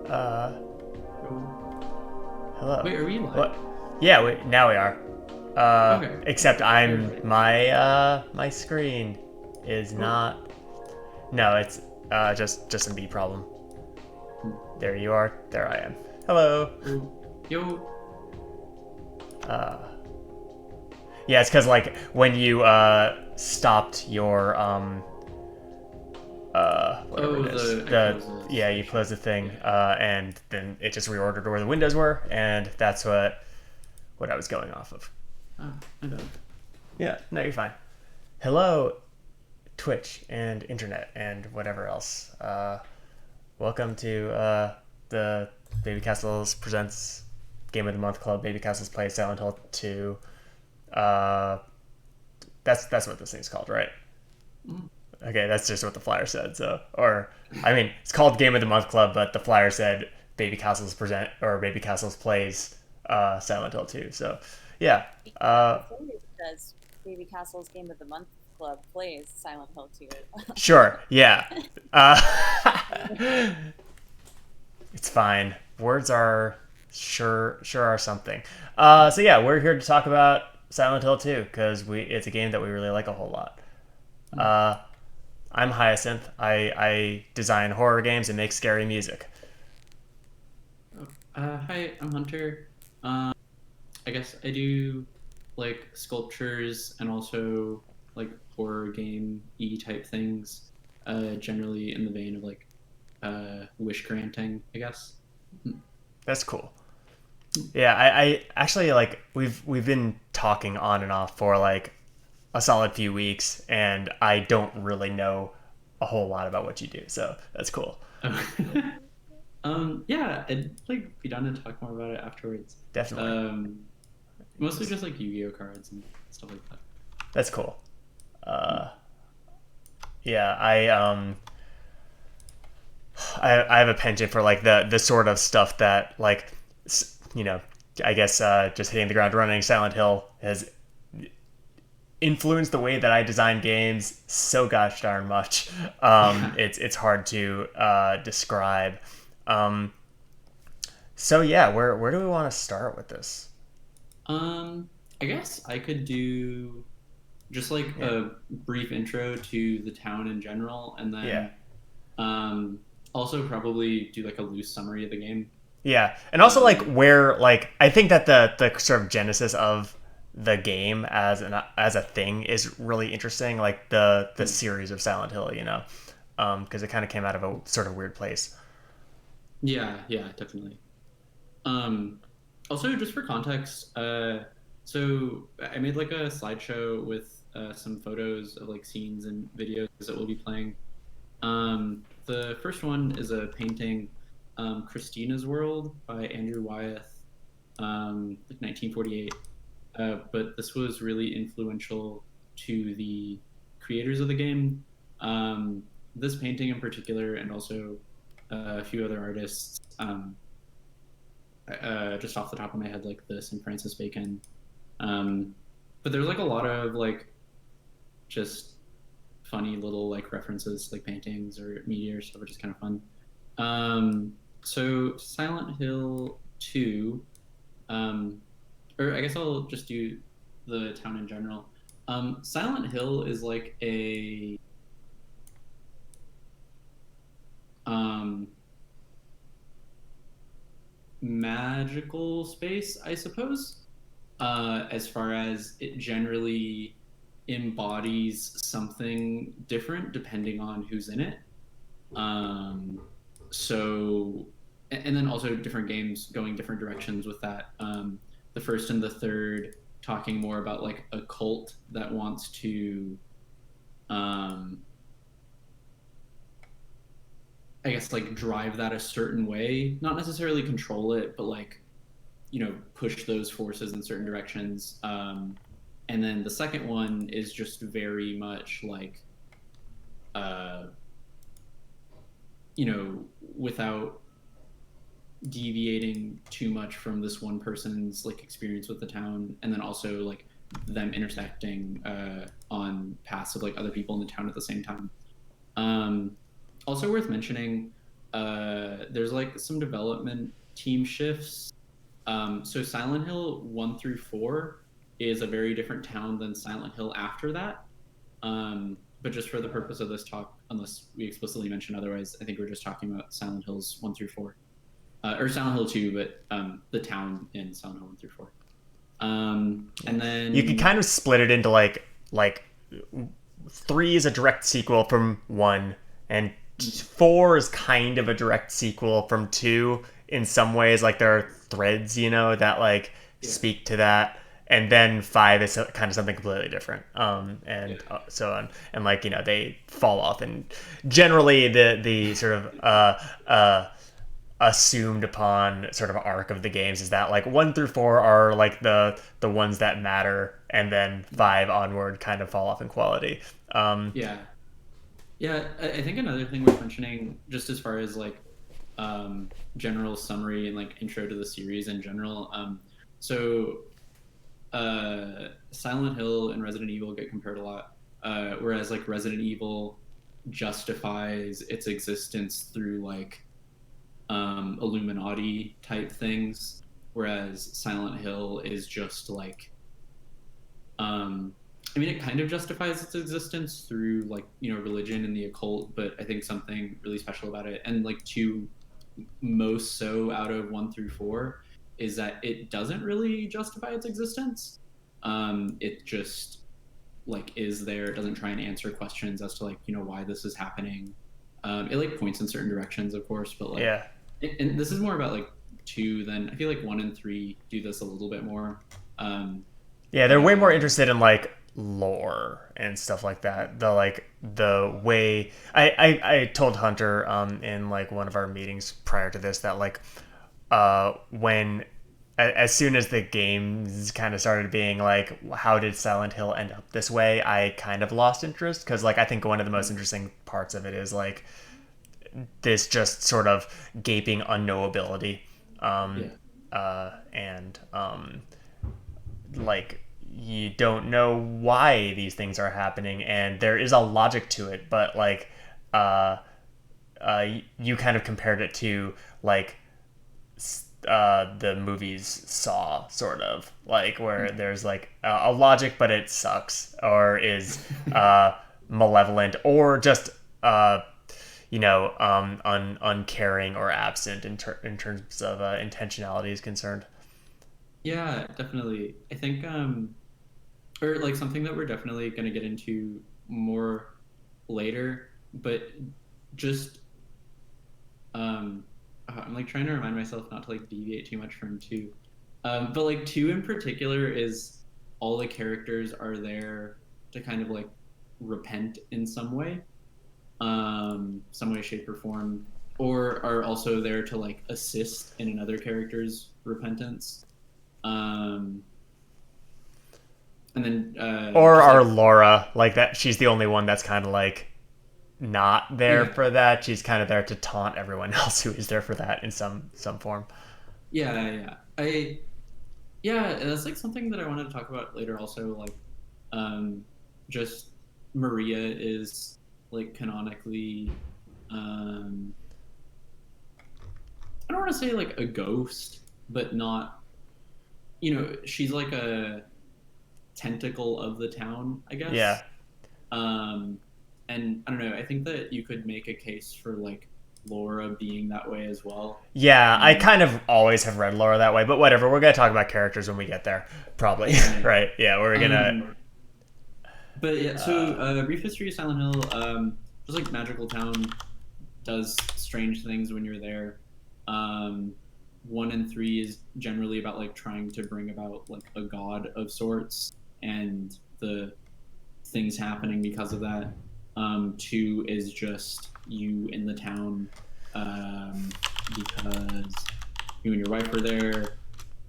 Uh, hello. Wait, are we live? What? Yeah, now we are. Okay. Except Perfect. my screen is Oh. not. No, it's just a me problem. Hmm. There you are. There I am. Hello. Oh. Yo. Yeah, it's because like when you stopped your whatever it Oh, is, I closed the yeah, you session. closed the thing, Yeah. and then it just reordered where the windows were, and that's what I was going off of. Ah, my bad. Yeah, no, you're fine. Hello, Twitch and internet and whatever else. Welcome to the Babycastles presents Game of the Month Club. Babycastles play Silent Hill 2. Uh, that's what this thing's called, right? Mm. Okay, that's just what the flyer said. So, or I mean, it's called Game of the Month Club, but the flyer said Baby Castles plays Silent Hill 2. So, yeah. Uh, The flavor says Baby Castle's Game of the Month Club plays Silent Hill 2. sure. Yeah. Uh, it's fine. Words are sure are something. So yeah, we're here to talk about Silent Hill 2 because we it's a game that we really like a whole lot. Mm. I'm Hyacinth. I design horror games and make scary music. Oh. Hi, I'm Hunter. Um, I guess I do like sculptures and also like horror game e type things. Generally in the vein of like wish granting, I guess. Mm. That's cool. Yeah, I actually like we've been talking on and off for like a solid few weeks, and I don't really know a whole lot about what you do, so that's cool. Oh. Yeah, I'd like be down to talk more about it afterwards. Definitely, Um, Mostly just like Yu-Gi-Oh cards and stuff like that. that's cool. Mm. Uh, yeah, I have a penchant for like the sort of stuff that like you know I guess just hitting the ground running. Silent Hill has influenced the way that I design games so gosh darn much. Yeah. It's hard to describe. Um, so yeah, where do we want to start with this? Um, I guess I could do just like Yeah, a brief intro to the town in general, and yeah, then um, also probably do like a loose summary of the game. yeah, and also like Um, where like I think that the sort of genesis of the game as a thing is really interesting. Like the mm, series of Silent Hill, because it kind of came out of a sort of weird place. yeah, yeah, definitely. Um, Also, just for context, so I made like a slideshow with some photos of like scenes and videos that we'll be playing. The first one is a painting, Christina's World by Andrew Wyeth, like 1948. But this was really influential to the creators of the game. This painting in particular, and also a few other artists. Just off the top of my head, like this and Francis Bacon. Um, but there's like a lot of like just funny little like references, like paintings or media or stuff, which is kind of fun. So Silent Hill 2, um, or I guess I'll just do the town in general. Silent Hill is like a um, magical space, I suppose, as far as it generally embodies something different depending on who's in it. Um, so, and then also different games going different directions with that. The first and the third talking more about like a cult that wants to, um, I guess, like drive that a certain way, not necessarily control it, but like, push those forces in certain directions. And then the second one is just very much like, uh, without deviating too much from this one person's like experience with the town, and then also like them intersecting on paths of like other people in the town at the same time. Um, Also worth mentioning, there's like some development team shifts. So Silent Hill 1 through 4 is a very different town than Silent Hill after that. But just for the purpose of this talk, unless we explicitly mention otherwise, I think we're just talking about Silent Hills 1 through 4. Or Silent Hill 2, but the town in Silent Hill 1 through 4. And then you could kind of split it into like 3 is a direct sequel from 1, and 4 is kind of a direct sequel from 2 in some ways. Like there are threads, that like speak to that, and then 5 is kind of something completely different. So on, and like they fall off, and generally the sort of assumed upon sort of arc of the games is that like 1 through 4 are like the ones that matter, and then 5 onward kind of fall off in quality. I think another thing worth mentioning, just as far as like general summary and like intro to the series in general, Silent Hill and Resident Evil get compared a lot, whereas like Resident Evil justifies its existence through like Illuminati type things, whereas Silent Hill is just like it kind of justifies its existence through like religion and the occult, but I think something really special about it, and like 2 most so out of 1 through 4, is that it doesn't really justify its existence. It just like is there. It doesn't try and answer questions as to like why this is happening. It like points in certain directions, of course, but like and this is more about like 2 than I feel like 1 and 3 do this a little bit more. They're way more interested in like lore and stuff like that. The way I told Hunter in like one of our meetings prior to this that like when as soon as the games kind of started being like, how did Silent Hill end up this way, I kind of lost interest, because like I think one of the most interesting parts of it is like this just sort of gaping unknowability, and like you don't know why these things are happening, and there is a logic to it, but like you kind of compared it to like the movies Saw, sort of like where there's like a logic but it sucks, or is malevolent, or just uncaring or absent in terms of intentionality is concerned. Yeah, definitely. I think or like something that we're definitely going to get into more later, but just I'm like trying to remind myself not to like deviate too much from 2. But like 2 in particular is all the characters are there to kind of like repent in some way, shape or form, or are also there to like assist in another character's repentance. And then or our like, Laura, like that, she's the only one that's kind of like not there for that. She's kind of there to taunt everyone else who is there for that in some form. That's like something that I wanted to talk about later also, like just Maria is like canonically I don't want to say like a ghost, but not, she's like a tentacle of the town, I guess. Yeah. And I don't know, I think that you could make a case for like Laura being that way as well. Yeah, I kind of always have read Laura that way, but whatever. We're gonna talk about characters when we get there, probably. Right? Yeah, we're gonna. But yeah, so brief history of Silent Hill. Just like magical town does strange things when you're there. 1 and 3 is generally about like trying to bring about like a god of sorts and the things happening because of that. 2 is just you in the town because you and your wife were there.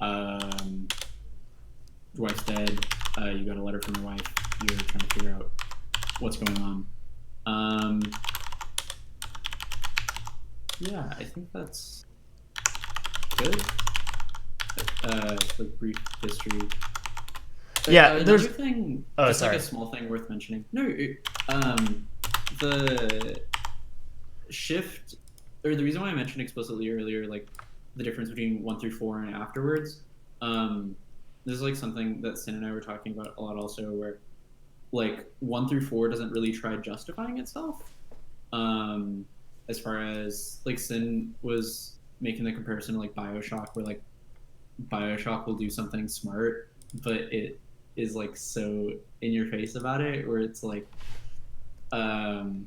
Your wife's dead. You got a letter from your wife. You're trying to figure out what's going on. I think that's good. Like brief history. There's thing. Like a small thing worth mentioning. No, the shift or the reason why I mentioned explicitly earlier, like the difference between 1 through 4 and afterwards. This is like something that Sin and I were talking about a lot also, where like 1 through 4 doesn't really try justifying itself. As far as like Sin was making the comparison to like Bioshock, where like Bioshock will do something smart, but it is like so in your face about it, where it's like um,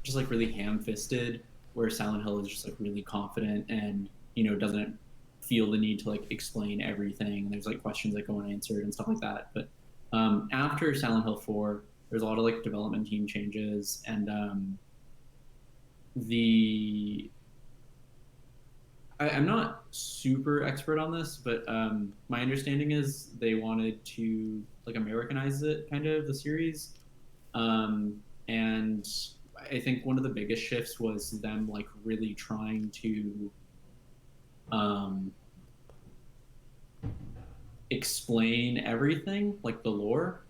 just like really ham-fisted, where Silent Hill is just like really confident and doesn't feel the need to like explain everything. There's like questions that go unanswered and stuff like that. But after Silent Hill 4, there's a lot of like development team changes, and I'm not super expert on this, but my understanding is they wanted to like Americanize it, kind of, the series, and I think one of the biggest shifts was them like really trying to explain everything, like the lore.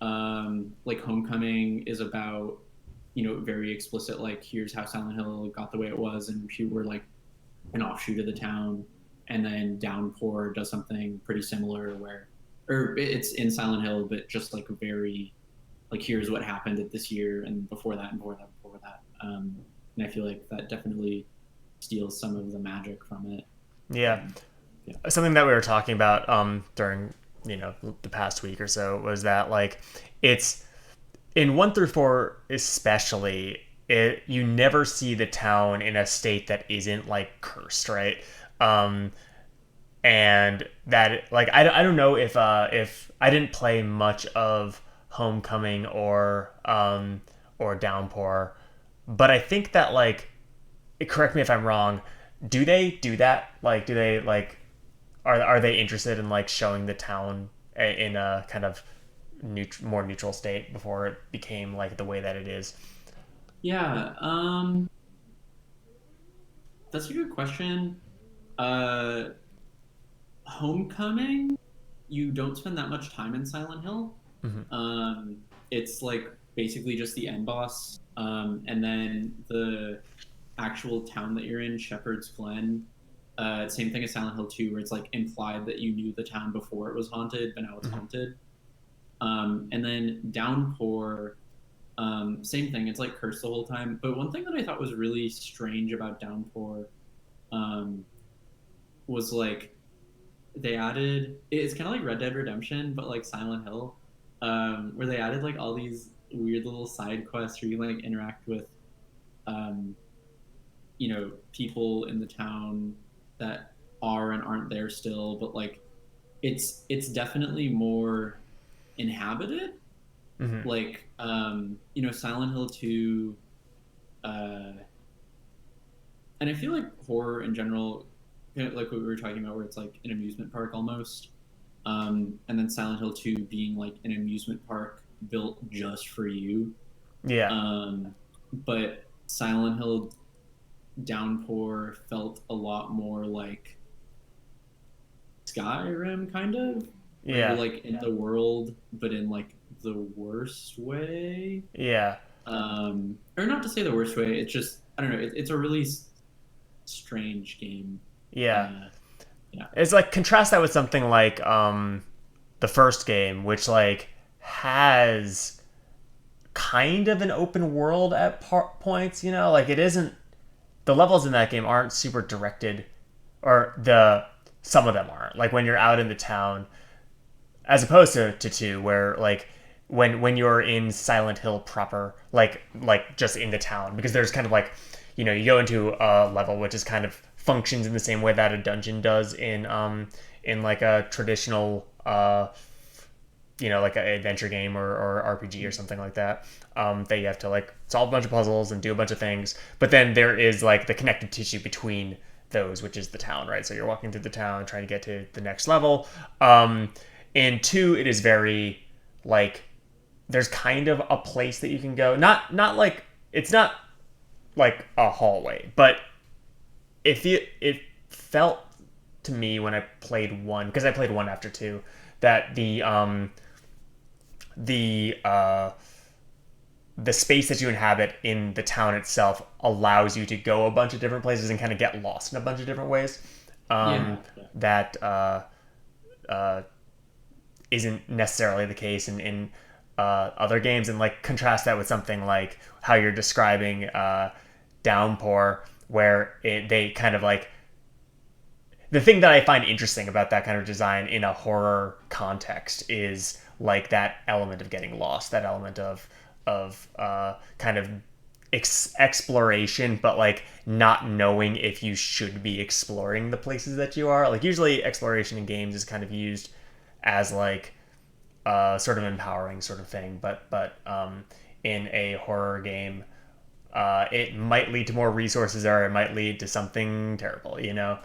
Like Homecoming is about very explicit, like here's how Silent Hill got the way it was, and if you were like an offshoot of the town. And then Downpour does something pretty similar, where or it's in Silent Hill, but just like very like here's what happened at this year and before that and before that. And I feel like that definitely steals some of the magic from it. Yeah. Something that we were talking about during the past week or so was that like it's in 1 through 4 especially, you never see the town in a state that isn't like cursed, right? And that like I don't know if I didn't play much of Homecoming or Downpour, but I think that like, correct me if I'm wrong, do they do that? Like, do they like are they interested in like showing the town in a kind of more neutral state before it became like the way that it is? Yeah, that's a good question. Homecoming, you don't spend that much time in Silent Hill. It's like basically just the end boss, and then the actual town that you're in, Shepherd's Glen. Same thing as Silent Hill 2, where it's like implied that you knew the town before it was haunted, but now it's haunted. And then Downpour, same thing. It's like cursed the whole time. But one thing that I thought was really strange about Downpour was like they added. It's kind of like Red Dead Redemption, but like Silent Hill, where they added like all these weird little side quests where you like interact with, people in the town that are and aren't there still, but like it's definitely more inhabited. Like Silent Hill 2, and I feel like horror in general, like what we were talking about, where it's like an amusement park almost, and then Silent Hill 2 being like an amusement park built just for you. But Silent Hill Downpour felt a lot more like Skyrim, kind of. Yeah. You're like in the world, but in like the worst way. Yeah. Or not to say the worst way. It's just I don't know. It's a really strange game. Yeah. Yeah. It's like contrast that with something like the first game, which like has kind of an open world at points. Like it isn't. The levels in that game aren't super directed, or some of them aren't. Like when you're out in the town, as opposed to 2, where like when you're in Silent Hill proper, like just in the town, because there's kind of like you go into a level which is kind of functions in the same way that a dungeon does in like a traditional like an adventure game or RPG or something like that. That you have to like solve a bunch of puzzles and do a bunch of things. But then there is like the connective tissue between those, which is the town, right? So you're walking through the town trying to get to the next level. In 2, it is very like there's kind of a place that you can go. Not like it's not like a hallway, but it felt to me when I played 1, because I played 1 after 2, that the space that you inhabit in the town itself allows you to go a bunch of different places and kind of get lost in a bunch of different ways. Yeah, yeah. That isn't necessarily the case in other games, and like contrast that with something like how you're describing Downpour, where they kind of like the thing that I find interesting about that kind of design in a horror context is like that element of getting lost, that element of kind of exploration, but like not knowing if you should be exploring the places that you are. Like usually exploration in games is kind of used as like sort of empowering sort of thing, but in a horror game, it might lead to more resources, or it might lead to something terrible, you know.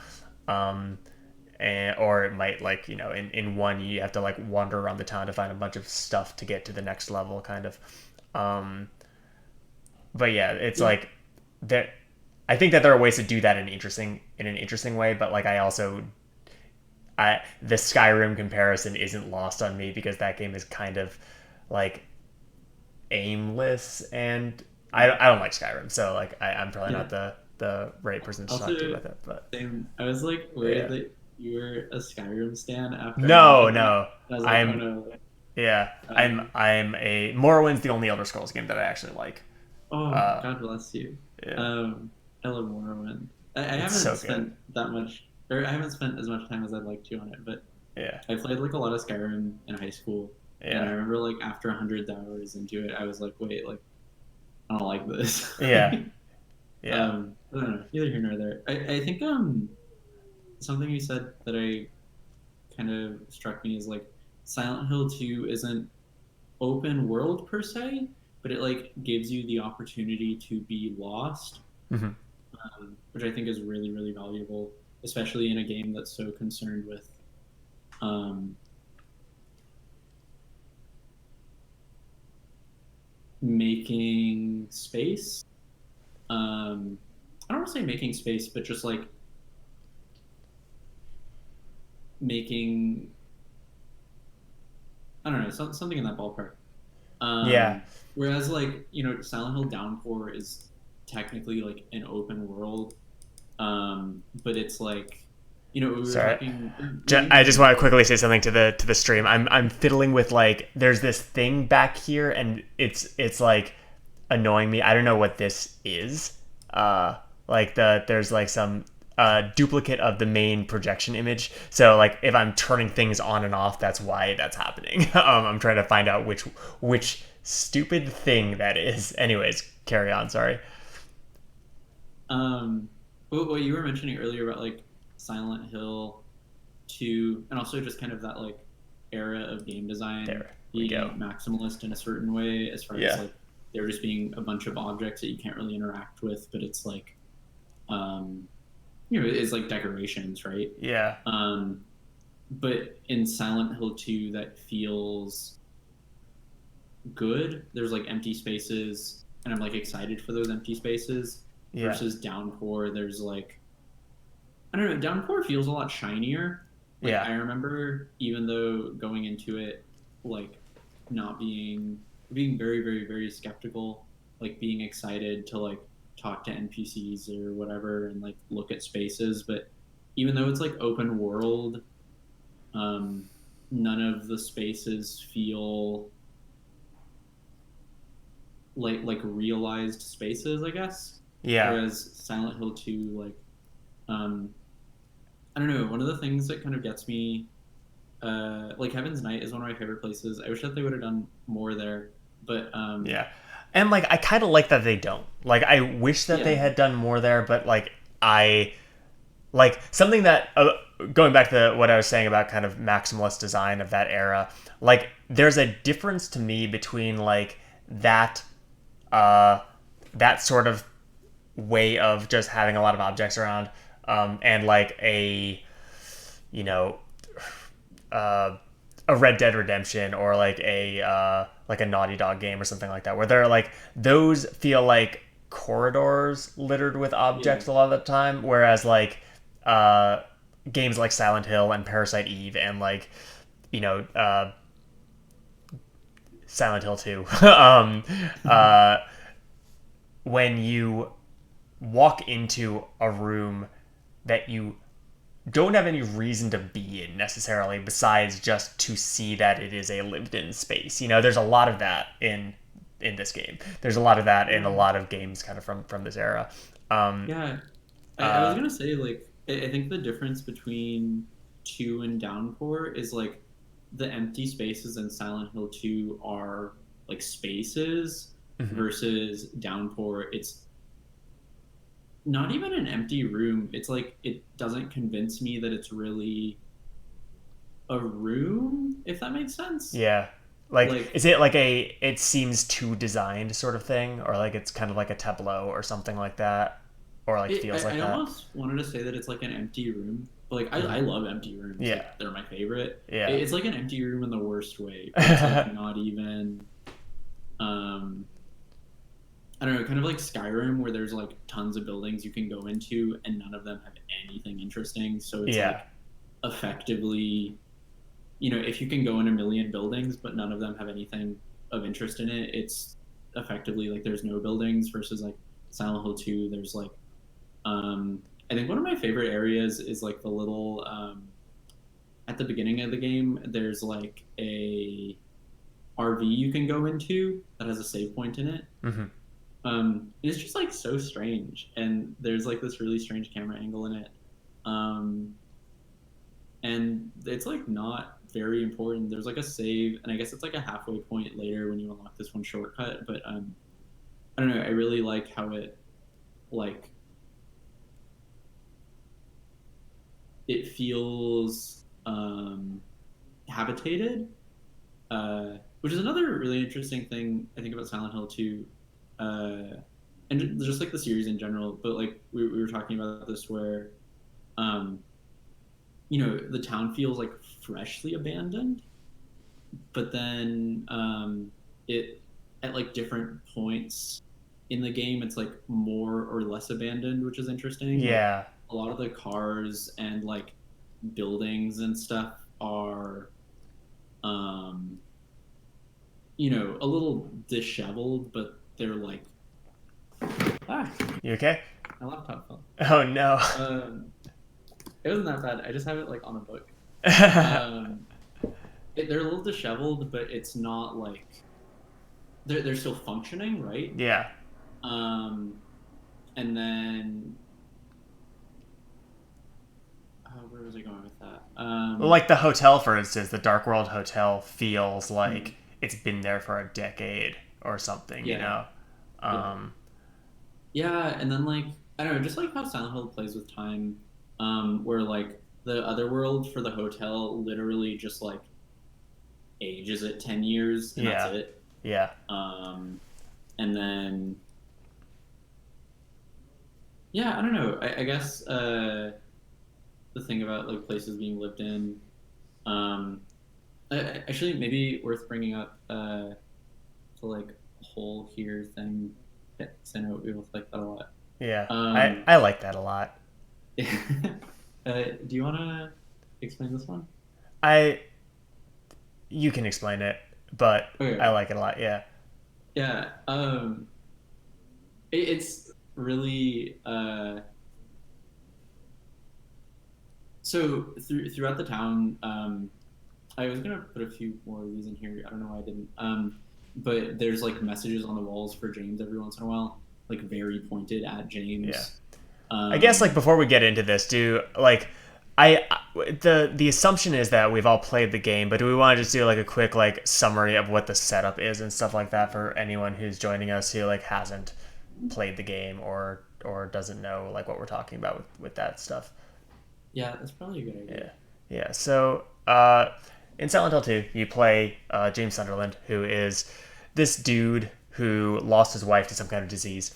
Or it might, like, you know, in one you have to like wander around the town to find a bunch of stuff to get to the next level, kind of. But yeah, it's like that. I think that there are ways to do that in an interesting way, but like the Skyrim comparison isn't lost on me, because that game is kind of like aimless, and I don't like Skyrim, so like I'm probably not the right person to talk to about it. But same. I was like worried that you were a Skyrim stan after. No. I was like, oh no. Yeah, I'm a Morrowind's the only Elder Scrolls game that I actually like. Oh, God bless you. Yeah. I love Morrowind. I haven't spent that much, or I haven't spent as much time as I'd like to on it, but yeah, I played like a lot of Skyrim in high school, and I remember like after 100 hours into it, I was like, wait, like I don't like this. Yeah. I don't know. Neither here nor there. I think something you said that I kind of struck me is like Silent Hill 2 isn't open world per se, but it like gives you the opportunity to be lost, which I think is really, really valuable, especially in a game that's so concerned with making space. I don't want to say making space, but just like making, I don't know, something in that ballpark. Whereas like, you know, Silent Hill Downpour is technically like an open world, but it's like, you know, we were talking. I just want to quickly say something to the stream. I'm fiddling with like there's this thing back here, and it's like annoying me. I don't know what this is. Like there's like some duplicate of the main projection image. So like if I'm turning things on and off, that's why that's happening. I'm trying to find out which stupid thing that is. Anyways, carry on. Sorry. What you were mentioning earlier about like Silent Hill 2, and also just kind of that like era of game design being maximalist in a certain way, as far as like there just being a bunch of objects that you can't really interact with, but it's like you know, it's like decorations, right? Yeah. But in Silent Hill 2, that feels good. There's like empty spaces, and I'm like excited for those empty spaces. Versus Downpour, there's like, I don't know, Downpour feels a lot shinier. Like, I remember, even though going into it, like not being very, very, very skeptical, like being excited to like talk to NPCs or whatever and like look at spaces, but even though it's like open world, none of the spaces feel like realized spaces, I guess. Whereas Silent Hill 2, like, I don't know, one of the things that kind of gets me, like Heaven's Night is one of my favorite places. I wish that they would have done more there, but and like I kind of like that they don't. Like I wish that they had done more there, but like I like something that going back to what I was saying about kind of maximalist design of that era. Like there's a difference to me between like that that sort of way of just having a lot of objects around, and like a, you know, a Red Dead Redemption or like a Naughty Dog game or something like that, where they're like those feel like corridors littered with objects a lot of the time, whereas like games like Silent Hill and Parasite Eve and like, you know, Silent Hill 2. When you walk into a room that you don't have any reason to be in necessarily, besides just to see that it is a lived-in space. There's a lot of that in this game. There's a lot of that in a lot of games kind of from this era. Yeah, I was gonna say, like, I think the difference between 2 and Downpour is like the empty spaces in Silent Hill 2 are like spaces, versus Downpour, it's not even an empty room. It's like it doesn't convince me that it's really a room, if that makes sense. Yeah. Like, is it like it seems too designed sort of thing, or like it's kind of like a tableau or something like that, or like feels like I that? almost wanted to say that it's like an empty room, but like I love empty rooms. Yeah. Like, they're my favorite. Yeah. It's like an empty room in the worst way. It's like not even I don't know, kind of like Skyrim, where there's like tons of buildings you can go into and none of them have anything interesting. So it's like effectively, if you can go in a million buildings but none of them have anything of interest in it, it's effectively like there's no buildings, versus like Silent Hill 2, there's like I think one of my favorite areas is like the little at the beginning of the game, there's like a RV you can go into that has a save point in it. It's just like so strange, and there's like this really strange camera angle in it, and it's like not very important. There's like a save, and I guess it's like a halfway point later when you unlock this one shortcut, but I don't know, I really like how it like it feels habitated, which is another really interesting thing I think about Silent Hill 2, and just like the series in general. But like we were talking about this, where the town feels like freshly abandoned, but then it at like different points in the game it's like more or less abandoned, which is interesting. Yeah. Like, a lot of the cars and like buildings and stuff are a little disheveled, but they're like You okay? my laptop fell. Oh no. It wasn't that bad. I just have it like on a book. They're a little disheveled, but it's not like they're still functioning, right? Yeah. And then where was I going with that? Like the hotel, for instance, the Dark World Hotel feels like it's been there for a decade or something, Yeah. Yeah, and then like I don't know, just like how Silent Hill plays with time, where like the other world for the hotel literally just like ages it 10 years and that's it. Yeah. And then I don't know. I guess the thing about like places being lived in, actually maybe worth bringing up the like whole here thing. Because I know we both like that a lot. Yeah, I like that a lot. Do you want to explain this one? You can explain it, but Okay. I like it a lot. Yeah. Yeah. It's really so throughout the town. I was gonna put a few more of these in here. I don't know why I didn't. But there's like messages on the walls for James every once in a while, like very pointed at James. Yeah. I guess like before we get into this, the assumption is that we've all played the game, but do we want to just do like a quick like summary of what the setup is and stuff like that for anyone who's joining us who like hasn't played the game or doesn't know like what we're talking about with that stuff? Yeah, that's probably a good idea. Yeah. So in Silent Hill 2, you play James Sunderland, who is this dude who lost his wife to some kind of disease.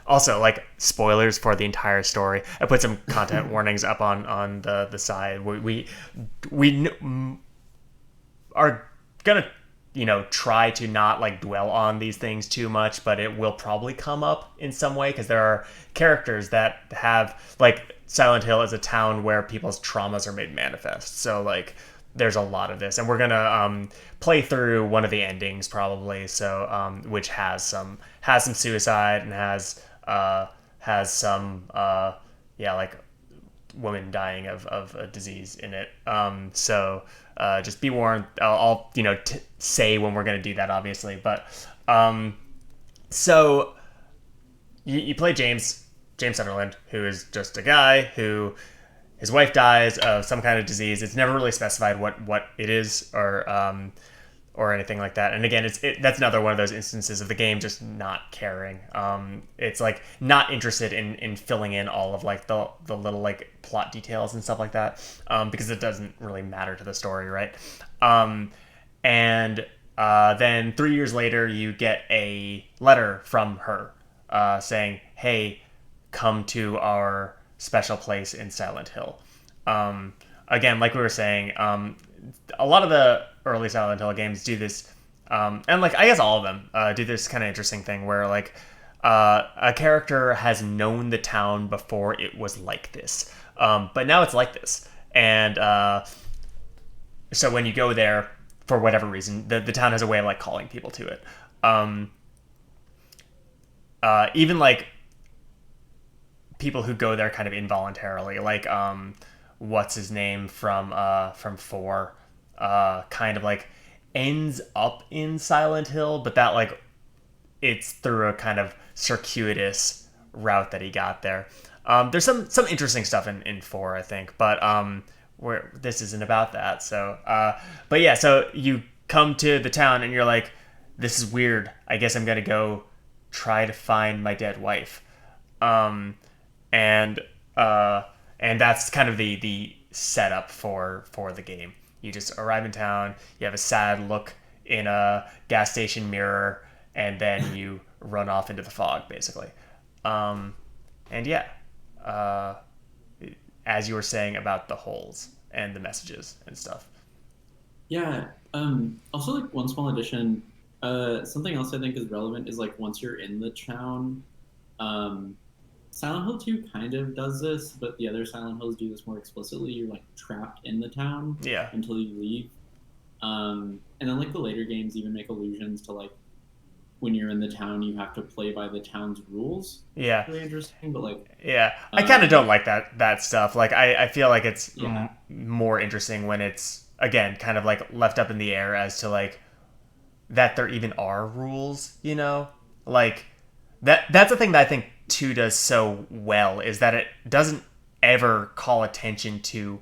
Also, like, spoilers for the entire story. I put some content warnings up on the side. We are gonna, try to not like dwell on these things too much, but it will probably come up in some way because there are characters that have like Silent Hill is a town where people's traumas are made manifest. So like there's a lot of this, and we're gonna play through one of the endings probably. So which has some suicide and has some like woman dying of a disease in it. So just be warned. I'll say when we're gonna do that, obviously. But so you play James Sunderland, who is just a guy who his wife dies of some kind of disease. It's never really specified what it is or anything like that. And again, that's another one of those instances of the game just not caring. It's like not interested in filling in all of like the little like plot details and stuff like that, because it doesn't really matter to the story, right? And then 3 years later, you get a letter from her saying, "Hey, come to our special place in Silent Hill." Again, like we were saying, a lot of the early Silent Hill games do this, and like I guess all of them do this kind of interesting thing where like a character has known the town before it was like this, but now it's like this, and so when you go there for whatever reason, the town has a way of like calling people to it. Even like people who go there kind of involuntarily, like what's his name from 4, kind of like ends up in Silent Hill, but that like it's through a kind of circuitous route that he got there. There's some interesting stuff in 4, I think, but where this isn't about that. So but yeah, so you come to the town and you're like, this is weird. I guess I'm gonna go try to find my dead wife. And that's kind of the setup for the game. You just arrive in town, you have a sad look in a gas station mirror, and then you run off into the fog, basically. And yeah, as you were saying about the holes and the messages and stuff. Yeah. Also, like one small addition. Something else I think is relevant is like once you're in the town. Silent Hill 2 kind of does this, but the other Silent Hills do this more explicitly. You're like trapped in the town until you leave. And then like the later games even make allusions to like when you're in the town, you have to play by the town's rules. Yeah. It's really interesting, but like... Yeah. I kind of don't like that stuff. Like I feel like it's more interesting when it's, again, kind of like left up in the air as to like that there even are rules, you know? Like that's the thing that I think 2 does so well, is that it doesn't ever call attention to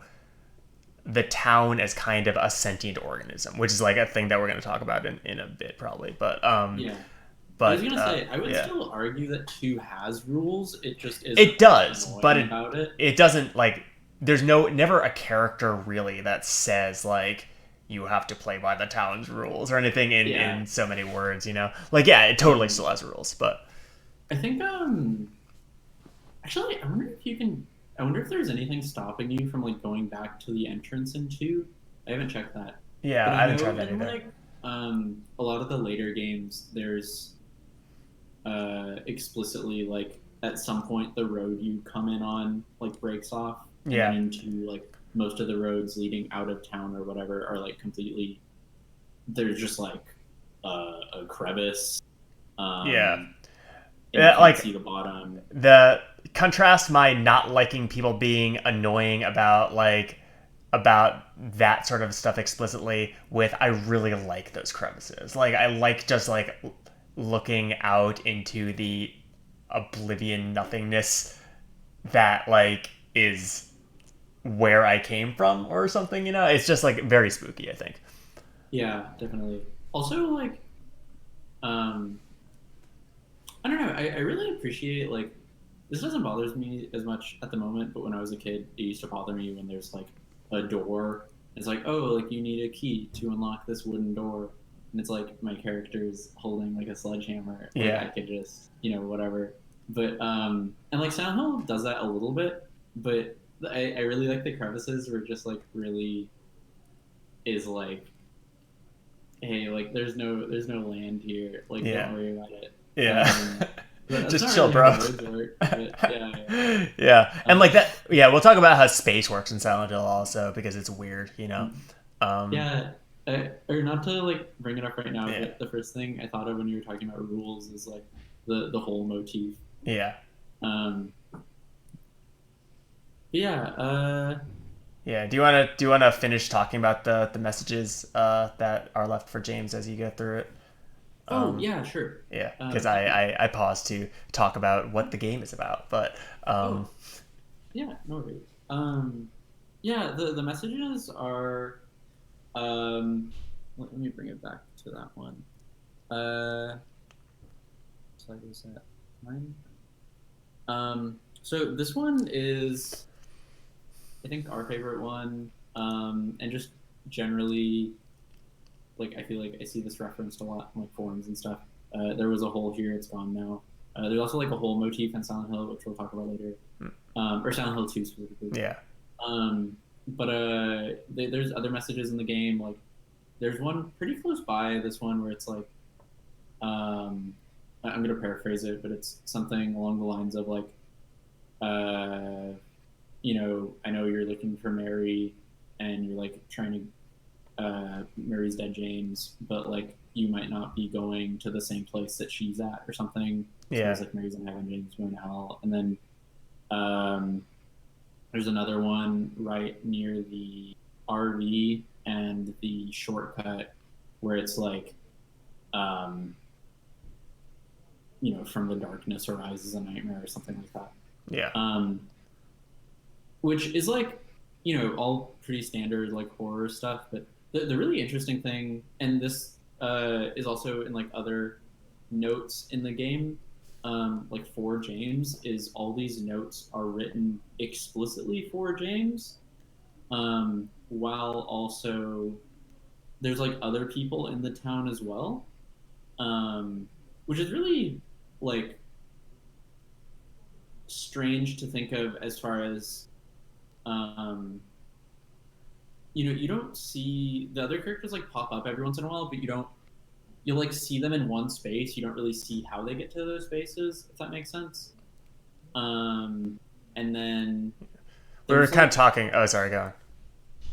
the town as kind of a sentient organism, which is like a thing that we're going to talk about in a bit probably. But but I was gonna say I would still argue that 2 has rules. It just is. It does, but it doesn't like. There's never a character really that says like you have to play by the town's rules or anything in so many words. You know, like it totally still has rules, but. I think, actually, I wonder if there's anything stopping you from, like, going back to the entrance in 2. I haven't checked that. Yeah, I haven't tried that either. Like, a lot of the later games, there's, explicitly, like, at some point, the road you come in on, like, breaks off. Yeah. And into, like, most of the roads leading out of town or whatever are, like, completely, there's just, like, a crevice. Like see the bottom. The contrast my not liking people being annoying about that sort of stuff explicitly with I really like those crevices. Like I like just like looking out into the oblivion nothingness that like is where I came from or something, you know? It's just like very spooky, I think. Yeah, definitely. Also like I don't know. I really appreciate, like, this doesn't bother me as much at the moment, but when I was a kid, it used to bother me when there's, like, a door. It's like, oh, like, you need a key to unlock this wooden door. And it's like, my character's holding, like, a sledgehammer. Like, I could just, whatever. But, and, like, Silent Hill does that a little bit, but I really like the crevices where it just, like, really is, like, hey, like, there's no land here. Like, don't worry about it. Yeah. Just chill, bro. Yeah. And like that, we'll talk about how space works in Silent Hill also, because it's weird, you know. Yeah, or not to like bring it up right now, Yeah. but the first thing I thought of when you were talking about rules is like the whole motif. Yeah. Um, yeah, Yeah. Do you wanna finish talking about the messages that are left for James as you go through it? oh yeah, sure. Yeah, because Thank you. I paused to talk about what the game is about, but Oh yeah, no worries. Yeah, the messages are um, let me bring it back to that one. Slide is that mine? So this one is, I think, our favorite one, and just generally, like, I feel like I see this referenced a lot in like forums and stuff. There was a hole here; it's gone now. There's also like a hole motif in Silent Hill, which we'll talk about later, or Silent Hill 2 specifically. yeah, But there's other messages in the game. Like, there's one pretty close by this one where it's like, I'm gonna paraphrase it, but it's something along the lines of like, uh, I know you're looking for Mary, and you're like trying to Mary's dead James, but like you might not be going to the same place that she's at or something. So yeah, it's like Mary's in heaven, James going to hell, and then um, there's another one right near the RV and the shortcut where it's like, um, from the darkness arises a nightmare or something like that. yeah, Which is like, all pretty standard like horror stuff. But the really interesting thing, and this is also in like other notes in the game, like for James, is all these notes are written explicitly for James, while also there's like other people in the town as well, which is really like strange to think of as far as um, you don't see the other characters like pop up every once in a while, but you'll like see them in one space. You don't really see how they get to those spaces, if that makes sense. And then we were there's kind like of talking. Oh, sorry, go on.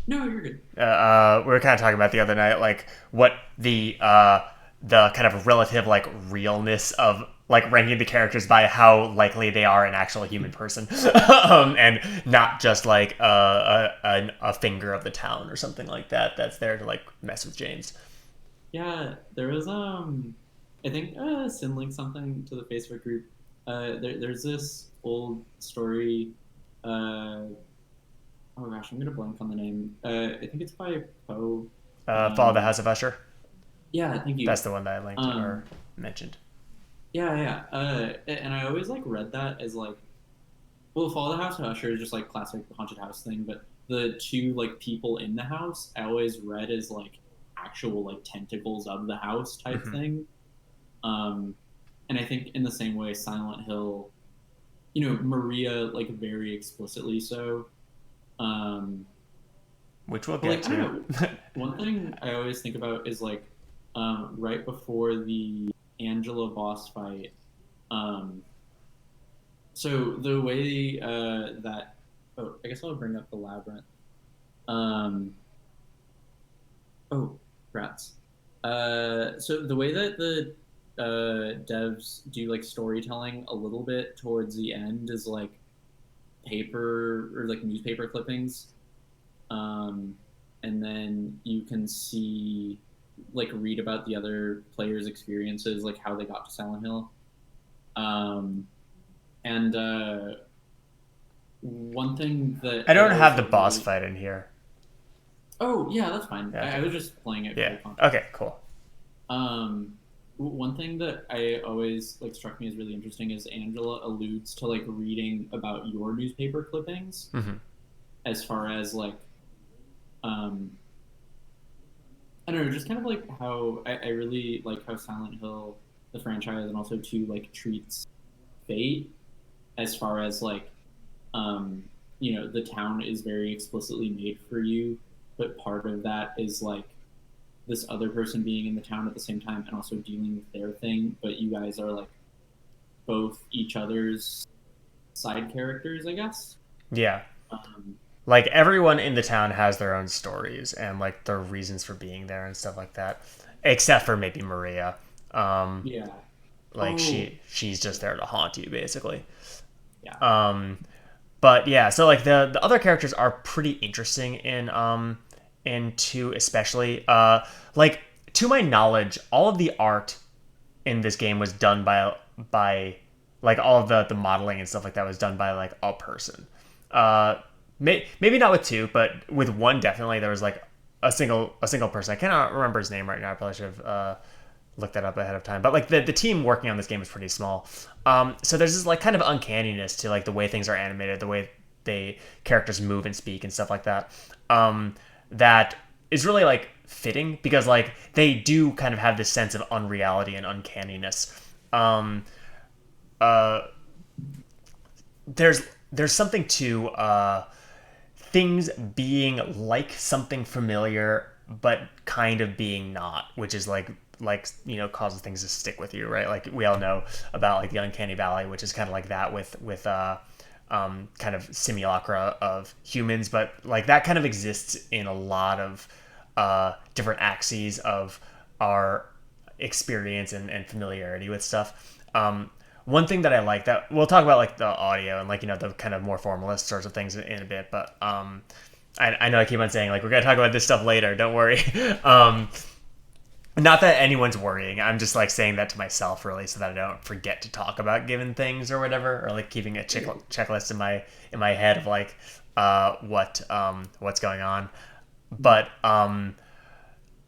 no, you're good. We were kind of talking about the other night, like what the kind of relative like realness of like ranking the characters by how likely they are an actual human person, and not just like a finger of the town or something like that that's there to like mess with James. Yeah, there was I think Syn linked something to the Facebook group. There's this old story. Uh, oh gosh, I'm gonna blank on the name. I think it's by Poe. Follow the Um, House of Usher. yeah, thank you. That's the one that I linked or Um, mentioned. yeah, yeah. And I always like read that as like, well, Follow the House of Usher is just like classic haunted house thing, but the two like people in the house I always read as like actual like tentacles of the house type Mm-hmm. thing. Um, and I think in the same way, Silent Hill, Maria like very explicitly so. Um, Which we'll but get like I to. don't know. One thing I always think about is like right before the Angela boss fight. Um, so the way that I guess I'll bring up the labyrinth. Um, oh, rats. So the way that the devs do like storytelling a little bit towards the end is like paper or like newspaper clippings, um, and then you can see like read about the other players' experiences, like how they got to Silent Hill. Um, and one thing that I I don't always have the thought boss really, fight in here. oh yeah, that's fine. Yeah, I okay. was just playing it for Yeah. the context. Okay. Cool. One thing that I always like struck me as really interesting is Angela alludes to like reading about your newspaper clippings Mm-hmm. as far as like um I don't know, just kind of like how I really like how Silent Hill, the franchise, and also too like treats fate as far as like um the town is very explicitly made for you, but part of that is like this other person being in the town at the same time and also dealing with their thing, but you guys are like both each other's side characters, I guess. Yeah. Um, like everyone in the town has their own stories and like their reasons for being there and stuff like that, except for maybe Maria. Um, Yeah. like Oh, she's just there to haunt you basically. yeah. But yeah, so like the other characters are pretty interesting in two especially. Like to my knowledge, all of the art in this game was done by like all of the modeling and stuff like that was done by like a person. Uh, maybe not with two, but with one definitely there was like a single person. I cannot remember his name right now. I probably should have looked that up ahead of time. But like the team working on this game is pretty small. So there's this like kind of uncanniness to like the way things are animated, the way they characters move and speak and stuff like that. That is really like fitting because like they do kind of have this sense of unreality and uncanniness. Um, uh, there's something to things being like something familiar but kind of being not, which is like causes things to stick with you, right? Like we all know about like the uncanny valley, which is kind of like that with kind of simulacra of humans, but like that kind of exists in a lot of different axes of our experience and familiarity with stuff. One thing that I like that we'll talk about like the audio and like the kind of more formalist sorts of things in a bit, but I know I keep on saying like we're gonna talk about this stuff later. Don't worry. Not that anyone's worrying. I'm just like saying that to myself really, so that I don't forget to talk about given things or whatever, or like keeping a checklist in my head of like what's going on. But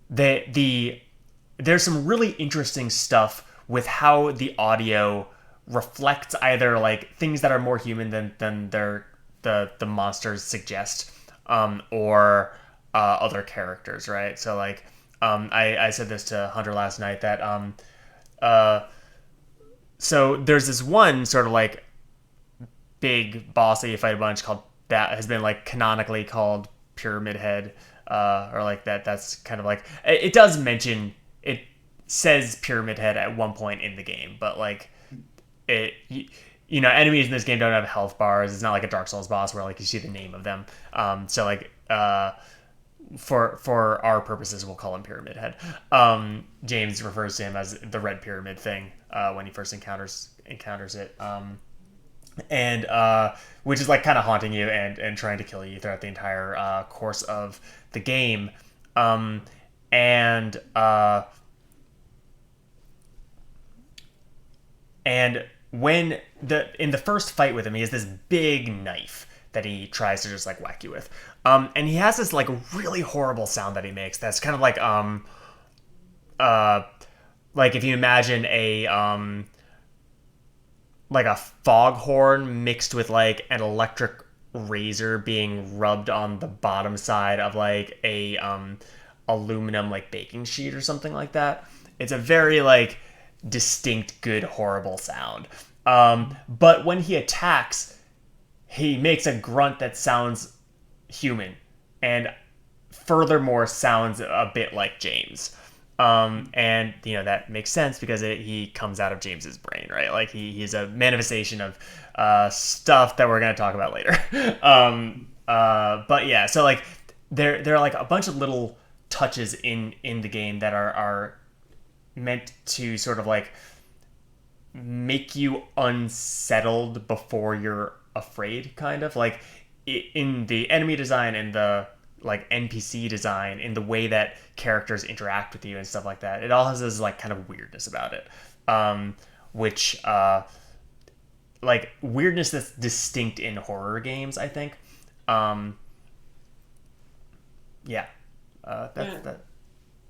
the there's some really interesting stuff with how the audio reflects either like things that are more human than the monsters suggest, or other characters, right? So like I said this to Hunter last night that uh, so there's this one sort of like big boss that you fight a bunch called that has been like canonically called Pyramid Head, or like that's kind of like it does mention it says Pyramid Head at one point in the game, but like it enemies in this game don't have health bars. It's not like a Dark Souls boss where like you see the name of them. So like for our purposes we'll call him Pyramid Head. James refers to him as the red pyramid thing when he first encounters it. And which is like kind of haunting you and trying to kill you throughout the entire course of the game. And when in the first fight with him, he has this big knife that he tries to just like whack you with. And he has this like really horrible sound that he makes. That's kind of like if you imagine a foghorn mixed with like an electric razor being rubbed on the bottom side of like a aluminum like baking sheet or something like that. It's a very like distinct, good, horrible sound. But when he attacks, he makes a grunt that sounds human and furthermore sounds a bit like James. And that makes sense because he comes out of James's brain, right? Like he's a manifestation of stuff that we're gonna talk about later. But yeah, so like there are like a bunch of little touches in the game that are meant to sort of like make you unsettled before you're afraid, kind of like in the enemy design and the like NPC design, in the way that characters interact with you and stuff like that. It all has this like kind of weirdness about it, which like weirdness that's distinct in horror games, I think. Yeah, that.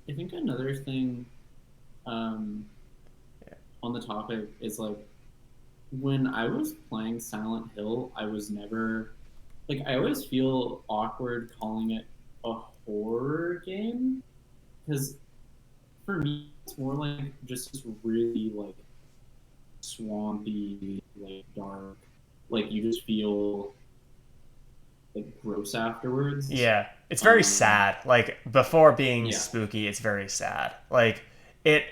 I think another thing on the topic is like when I was playing Silent Hill, I was never like I always feel awkward calling it a horror game because for me it's more like just this really like swampy, like dark, like you just feel like gross afterwards. Yeah, it's very sad. Like before being Yeah. spooky, it's very sad. Like it,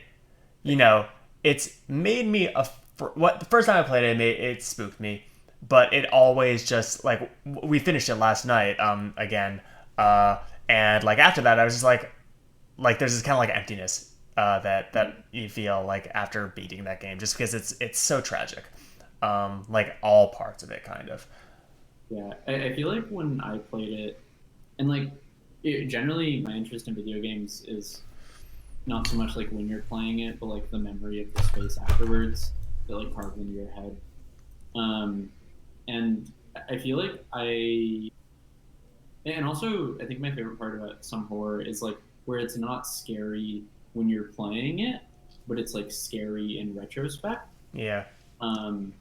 it's made me what the first time I played it, it spooked me, but it always just like we finished it last night again, and like after that I was just like there's this kind of like emptiness that you feel like after beating that game, just because it's so tragic, like all parts of it kind of. Yeah, I feel like when I played it, and like generally my interest in video games is not so much like when you're playing it, but like the memory of the space afterwards that like carved into your head. And I feel like and also I think my favorite part about some horror is like where it's not scary when you're playing it, but it's like scary in retrospect. Yeah. And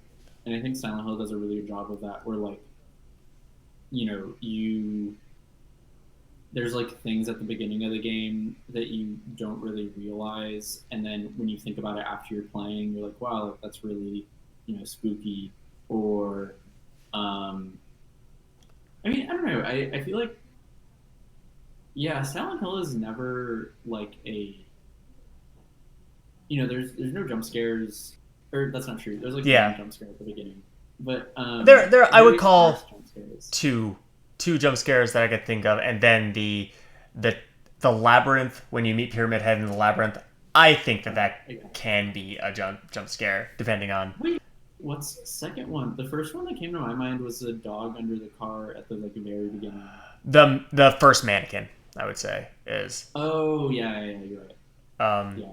I think Silent Hill does a really good job of that, where like, there's like things at the beginning of the game that you don't really realize, and then when you think about it after you're playing, you're like, wow, like, that's really, spooky. Or, I mean, I don't know. I feel like, yeah, Silent Hill is never like there's no jump scares, or that's not true. There's like one jump scare at the beginning, but there I would call jump scares. two jump scares that I could think of, and then the labyrinth, when you meet Pyramid Head in the labyrinth. I think that can be a jump scare depending on. Wait, what's the second one? The first one that came to my mind was the dog under the car at the like very beginning. The first mannequin, I would say, is. Oh yeah, you're right. Yeah.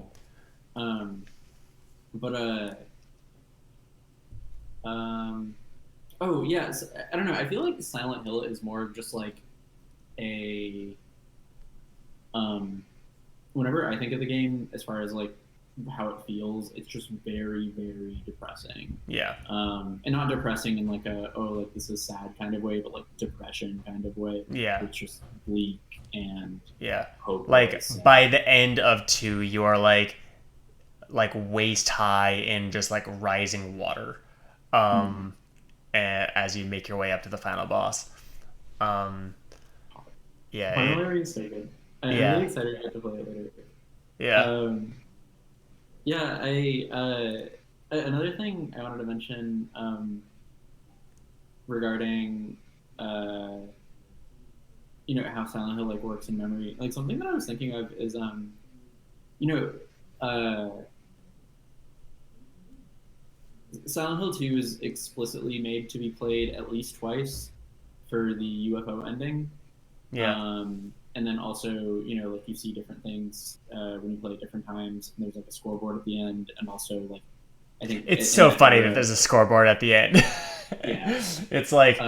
Oh yeah, so, I don't know. I feel like Silent Hill is more of just like a whenever I think of the game, as far as like how it feels, it's just very, very depressing. Yeah. And not depressing in like like this is sad kind of way, but like depression kind of way. Yeah. It's just bleak and hopeless. Like by the end of 2, you are like waist high in just like rising water, as you make your way up to the final boss. Yeah. Final area is so good. I'm really excited to get to play it later. Yeah. Another thing I wanted to mention regarding how Silent Hill like works in memory. Like something that I was thinking of is Silent Hill 2 is explicitly made to be played at least twice for the UFO ending. Yeah. And then also, like you see different things when you play at different times. And there's like a scoreboard at the end, and also like I think it's so funny that there's a scoreboard at the end. Yeah. It's like,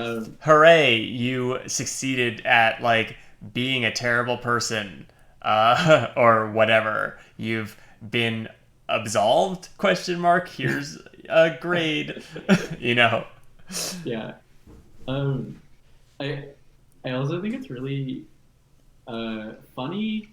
hooray, you succeeded at like being a terrible person, or whatever. You've been absolved? ? Here's a grade. Yeah. I also think it's really funny.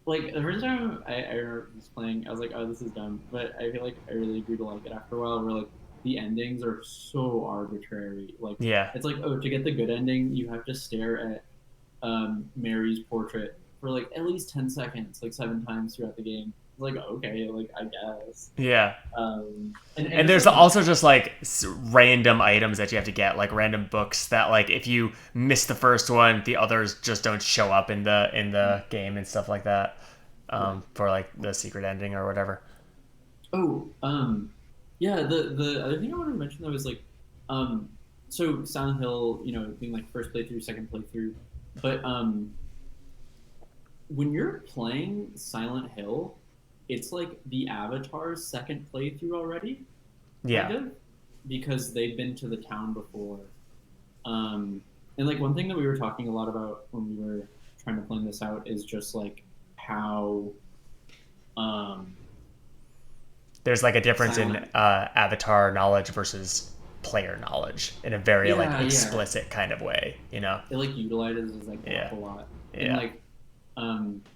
Like the first time I remember just playing, I was like, "Oh, this is dumb," but I feel like I really grew to like it after a while. Where like the endings are so arbitrary. Like, it's like, oh, to get the good ending, you have to stare at Mary's portrait for like at least 10 seconds, like 7 times throughout the game. It's like, okay, like I guess. Yeah. And there's also just like random items that you have to get, like random books that like if you miss the first one, the others just don't show up in the game and stuff like that. For like the secret ending or whatever. Oh, yeah. The other thing I wanted to mention though is like, so Silent Hill, being like first playthrough, second playthrough, but when you're playing Silent Hill, it's like the Avatar's second playthrough already. Yeah. Kind of, because they've been to the town before. And like one thing that we were talking a lot about when we were trying to plan this out is just like how there's like a difference in Avatar knowledge versus player knowledge in a very explicit kind of way, It like utilizes like that a lot. And like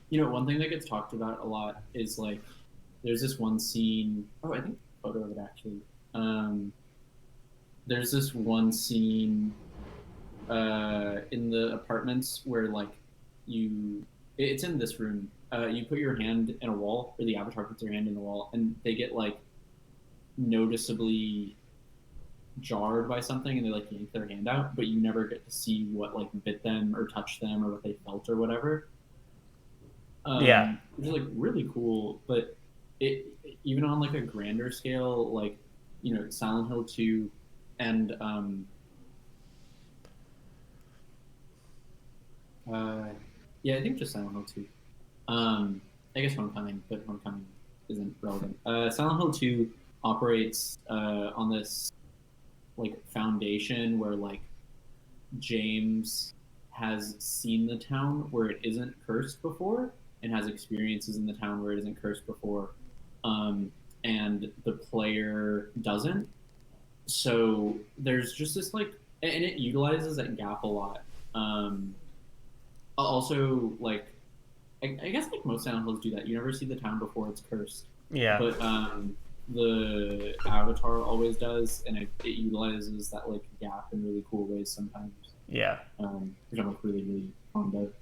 one thing that gets talked about a lot is like there's this one scene. Oh, I think a photo of it actually. There's this one scene in the apartments where like it's in this room. You put your hand in a wall, or the avatar puts their hand in the wall, and they get like noticeably jarred by something and they like yank their hand out, but you never get to see what like bit them or touched them or what they felt or whatever. Yeah. Which is like really cool. But it even on like a grander scale, like Silent Hill 2 and yeah, I think just Silent Hill 2. I guess Homecoming, but Homecoming isn't relevant. Silent Hill 2 operates on this like foundation where like James has seen the town where it isn't cursed before and has experiences in the town where it isn't cursed before, and the player doesn't. So there's just this like, and it utilizes that gap a lot. Also, like, I guess like most Silent Hills do that. You never see the town before it's cursed. Yeah. But the Avatar always does, and it utilizes that like gap in really cool ways sometimes. Yeah. Which I'm like really fond of.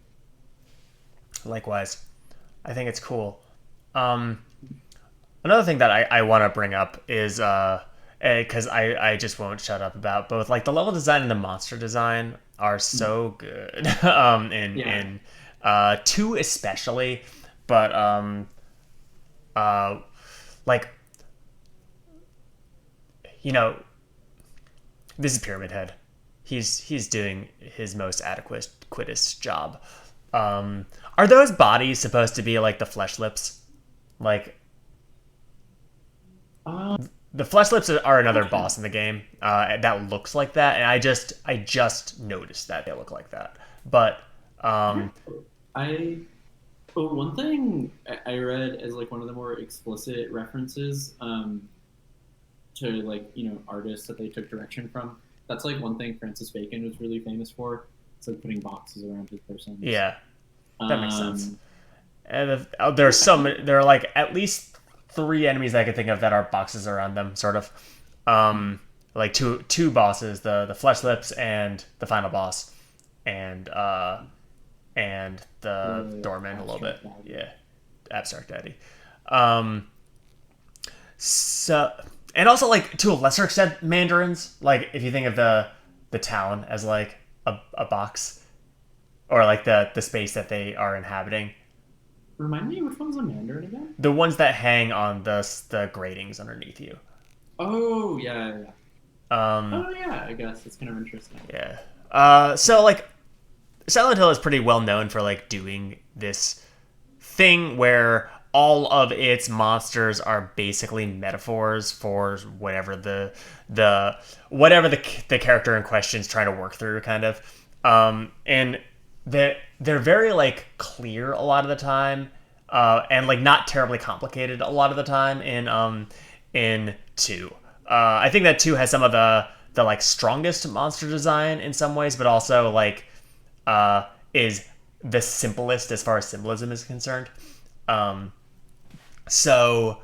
Likewise. I think it's cool. Another thing that I want to bring up is because I just won't shut up about both like the level design and the monster design are so good in 2 especially, but like this is Pyramid Head. He's doing his most adequatest job. Are those bodies supposed to be like the flesh lips? Like the flesh lips are another boss in the game that looks like that, and I just noticed that they look like that. But one thing I read as like one of the more explicit references to like artists that they took direction from. That's like one thing Francis Bacon was really famous for. It's like putting boxes around his person. Yeah, that makes sense. And there are like at least 3 enemies that I can think of that are boxes around them, sort of. Like two bosses, the flesh lips and the final boss, and the doorman a little bit. Daddy. Yeah, abstract daddy. So, and also like to a lesser extent mandarins. Like if you think of the town as like a box, or like the space that they are inhabiting. Remind me, which one's a mandarin again? The ones that hang on the gratings underneath you. Oh yeah. Oh yeah, I guess it's kind of interesting. Yeah. So like, Silent Hill is pretty well known for like doing this thing where all of its monsters are basically metaphors for whatever the character in question is trying to work through, kind of. And they're very like clear a lot of the time, and like not terribly complicated a lot of the time in 2. I think that 2 has some of the like strongest monster design in some ways, but also like is the simplest as far as symbolism is concerned. So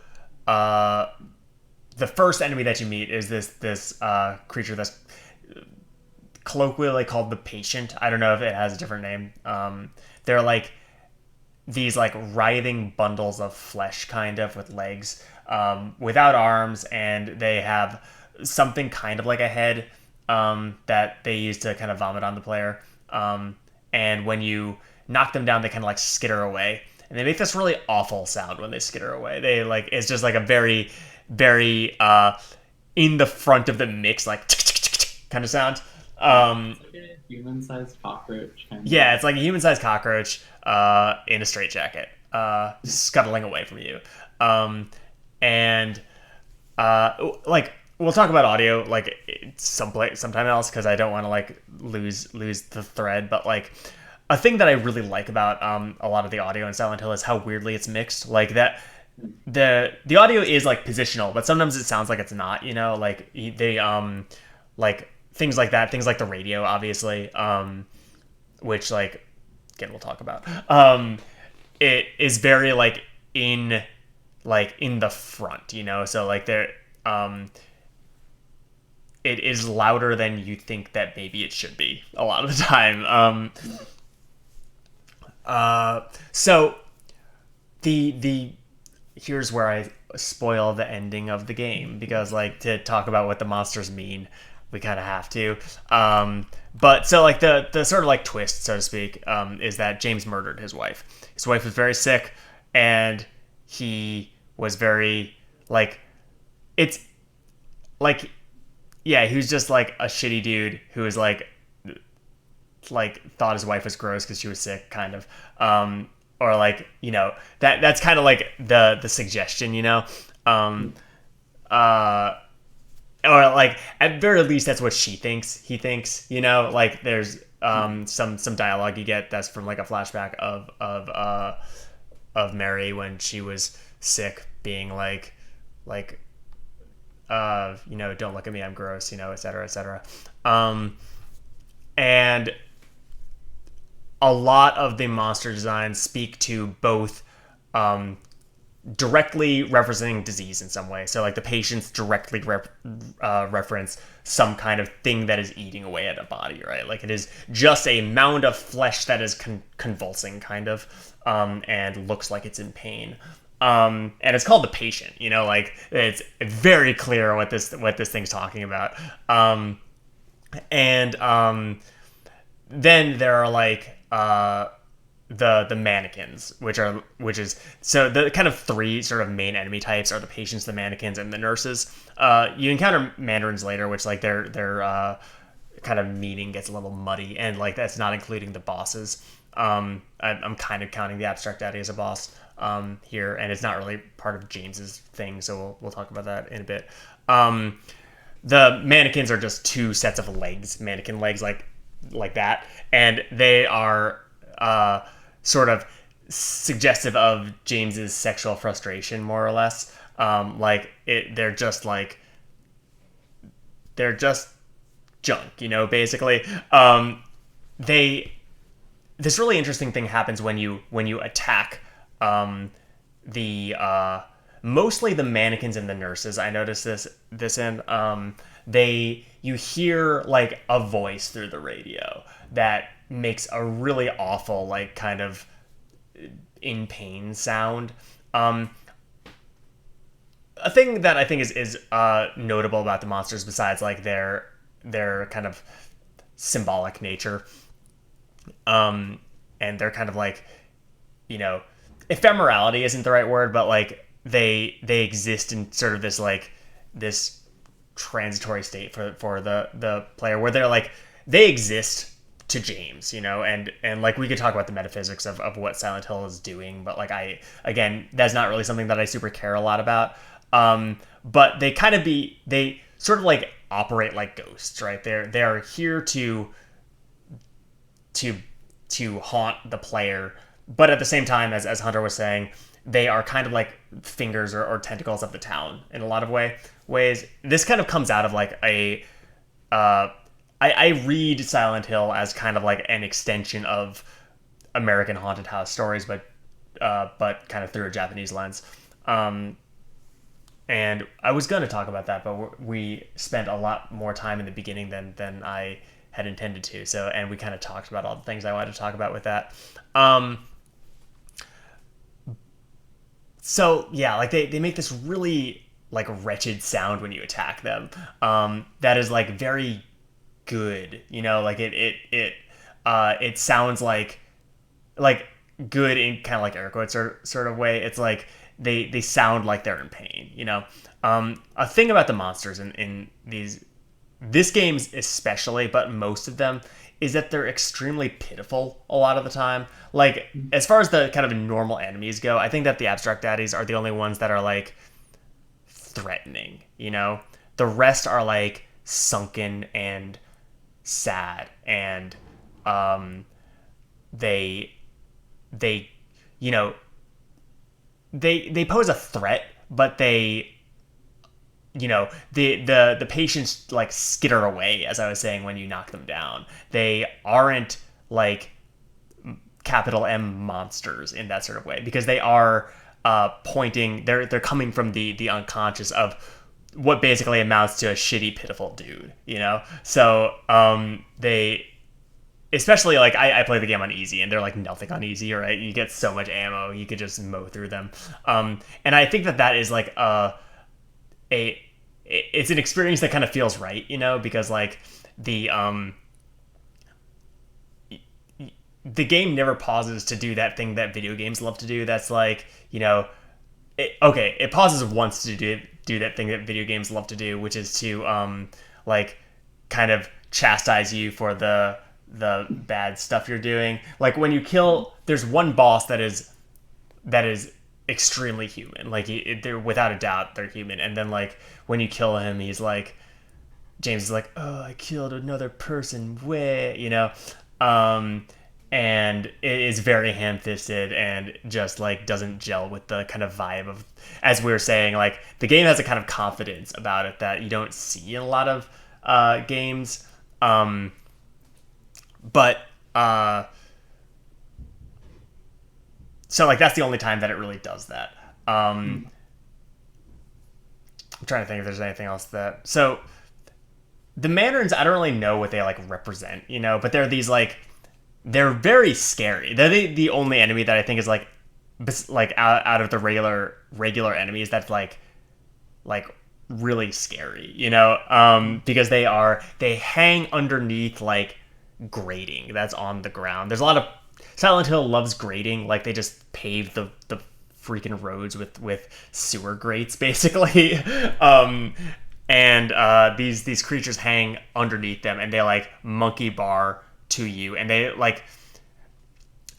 the first enemy that you meet is this creature that's colloquially called the Patient. I don't know if it has a different name. They're like these like writhing bundles of flesh, kind of, with legs, without arms, and they have something kind of like a head that they use to kind of vomit on the player. And when you knock them down, they kind of like skitter away, and they make this really awful sound when they skitter away. They like, it's just like a very, very in the front of the mix, like kind of sound. It's like a human-sized cockroach kind of. Yeah, it's like a human-sized cockroach in a straitjacket, scuttling away from you. And like, we'll talk about audio like sometime else, because I don't want to like lose the thread. But like, a thing that I really like about a lot of the audio in Silent Hill is how weirdly it's mixed. Like that, the audio is like positional, but sometimes it sounds like it's not. Like they like things like that, things like the radio, obviously, which like again we'll talk about. It is very like in the front, so like there it is louder than you think that maybe it should be a lot of the time. So the here's where I spoil the ending of the game, because like to talk about what the monsters mean, we kind of have to. But so like the sort of like twist, so to speak, is that James murdered his wife. His wife was very sick, and he was very like, it's like, yeah, he was just like a shitty dude who was like thought his wife was gross because she was sick, kind of. Or like, you know, that's kind of like the suggestion, you know. Uh or like at very least that's what she thinks he thinks, you know. Like there's some dialogue you get that's from like a flashback of Mary when she was sick, being like you know, don't look at me, I'm gross, you know, etc., etc. And a lot of the monster designs speak to both directly referencing disease in some way. So like the patients directly reference some kind of thing that is eating away at a body, right? Like it is just a mound of flesh that is convulsing, kind of, and looks like it's in pain. And it's called the patient, you know, like it's very clear what this thing's talking about. And then there are like the mannequins, which is so the kind of three sort of main enemy types are the patients, the mannequins, and the nurses. You encounter mandarins later, which like their kind of meaning gets a little muddy, and like that's not including the bosses. I'm kind of counting the abstract daddy as a boss here, and it's not really part of James's thing, so we'll talk about that in a bit. The mannequins are just two sets of legs, mannequin legs, like that, and they are sort of suggestive of James's sexual frustration, more or less. They're just junk, you know, basically. This really interesting thing happens when you attack the mostly the mannequins and the nurses. I noticed this in you hear like a voice through the radio that makes a really awful, like, kind of in pain sound. A thing that I think is notable about the monsters, besides like their kind of symbolic nature, and they're kind of like, you know, ephemerality isn't the right word, but like they exist in sort of this transitory state for the player, where they're like, they exist to James, you know, and like we could talk about the metaphysics of what Silent Hill is doing, but like again, that's not really something that I super care a lot about. But they sort of like operate like ghosts, right? They are here to haunt the player, but at the same time, as Hunter was saying, they are kind of like fingers or tentacles of the town in a lot of ways. This kind of comes out of like I read Silent Hill as kind of like an extension of American haunted house stories, but kind of through a Japanese lens. And I was going to talk about that, but we spent a lot more time in the beginning than I had intended to. So, and we kind of talked about all the things I wanted to talk about with that. So yeah, like they make this really like wretched sound when you attack them. That is like very good, you know, like it sounds like good in kind of like air quotes sort of way. It's like they sound like they're in pain, you know. A thing about the monsters in this games especially, but most of them, is that they're extremely pitiful a lot of the time. Like, as far as the kind of normal enemies go, I think that the abstract daddies are the only ones that are like threatening, you know. The rest are like sunken and sad, and they you know, they pose a threat, but they, you know, the patients like skitter away, as I was saying, when you knock them down. They aren't like capital M monsters in that sort of way, because they are they're coming from the unconscious of what basically amounts to a shitty, pitiful dude, you know. So especially like I play the game on easy, and they're like nothing on easy, right? You get so much ammo, you could just mow through them. And I think that is like it's an experience that kind of feels right, because like the game never pauses to do that thing that video games love to do. That's like, it pauses once to do that thing that video games love to do, which is to like kind of chastise you for the bad stuff you're doing. Like when you kill, there's one boss that is extremely human. Like they're without a doubt they're human. And then like when you kill him, he's like, James is like, oh, I killed another person. Where and it is very ham-fisted and just like doesn't gel with the kind of vibe of, as we were saying, like the game has a kind of confidence about it that you don't see in a lot of games. But so like that's the only time that it really does that. I'm trying to think if there's anything else that. So the Mandarins, I don't really know what they like represent, but they're these like, they're very scary. They're the only enemy that I think is like out of the regular enemies that's like really scary, because they hang underneath like grating that's on the ground. There's a lot of Silent Hill loves grating, like they just pave the freaking roads with sewer grates basically. And these creatures hang underneath them, and they like monkey bar to you, and they like,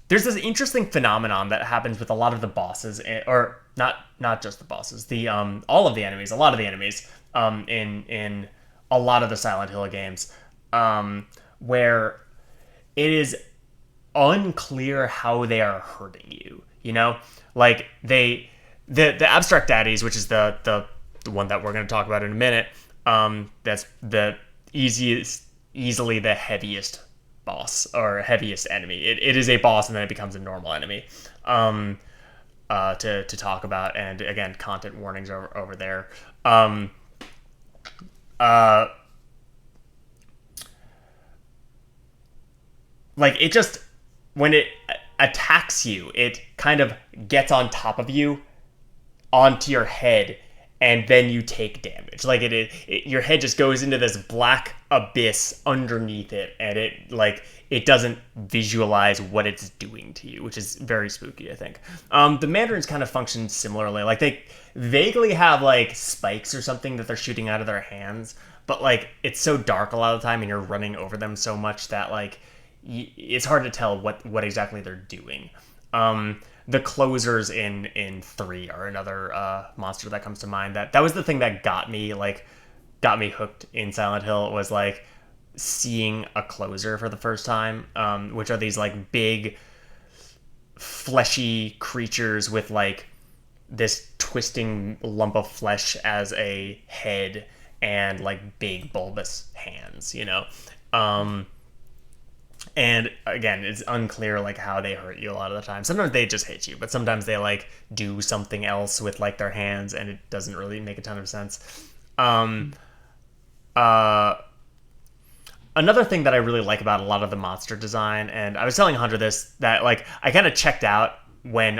there's this interesting phenomenon that happens with a lot of the bosses, or not just the bosses, the all of the enemies, a lot of the enemies in a lot of the Silent Hill games, where it is unclear how they are hurting you, like the abstract daddies, which is the one that we're going to talk about in a minute, that's the easily the heaviest boss or heaviest enemy. It is a boss, and then it becomes a normal enemy to talk about. And again, content warnings over there. Like it just, when it attacks you, it kind of gets on top of you onto your head, and then you take damage. Like your head just goes into this black abyss underneath it, and it doesn't visualize what it's doing to you, which is very spooky, I think. The Mandarins kind of function similarly. Like they vaguely have like spikes or something that they're shooting out of their hands, but like it's so dark a lot of the time, and you're running over them so much that like it's hard to tell what exactly they're doing. The closers in 3 are another monster that comes to mind. That was the thing that got me hooked in Silent Hill, was like seeing a closer for the first time, which are these like big fleshy creatures with like this twisting lump of flesh as a head and like big bulbous hands, and again, it's unclear like how they hurt you a lot of the time. Sometimes they just hit you, but sometimes they like do something else with like their hands, and it doesn't really make a ton of sense. Another thing that I really like about a lot of the monster design, and I was telling Hunter this, that like I kind of checked out when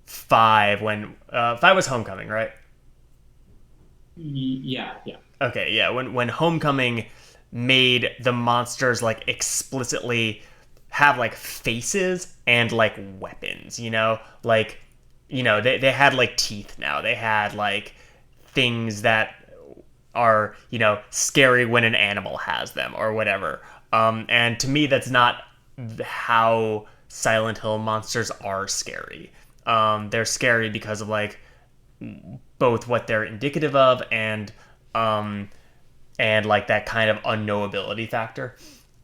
5 was Homecoming, right? Yeah. Okay, yeah. When Homecoming made the monsters like explicitly have like faces and like weapons, like they had like teeth now. They had like things that are scary when an animal has them or whatever. And to me, that's not how Silent Hill monsters are scary. They're scary because of like both what they're indicative of and like that kind of unknowability factor.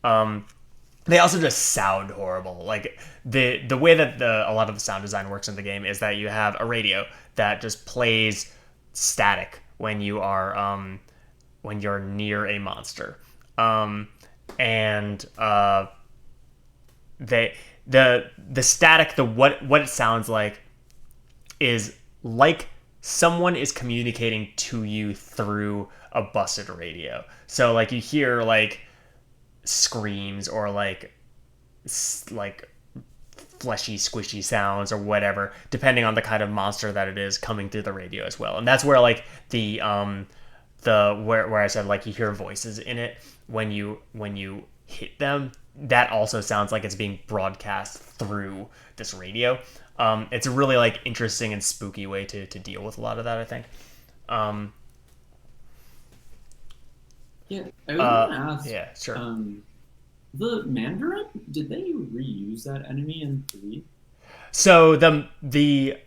They also just sound horrible. Like the way that a lot of the sound design works in the game is that you have a radio that just plays static when you are when you're near a monster, and the static, what it sounds like is like someone is communicating to you through a busted radio. So like you hear like screams or like like fleshy, squishy sounds or whatever, depending on the kind of monster that it is coming through the radio as well. And that's where like the where I said like you hear voices in it when you hit them. That also sounds like it's being broadcast through this radio. It's a really like interesting and spooky way to deal with a lot of that, I think. Yeah, I was gonna ask. Yeah, sure. The Mandarin, did they reuse that enemy in 3? So the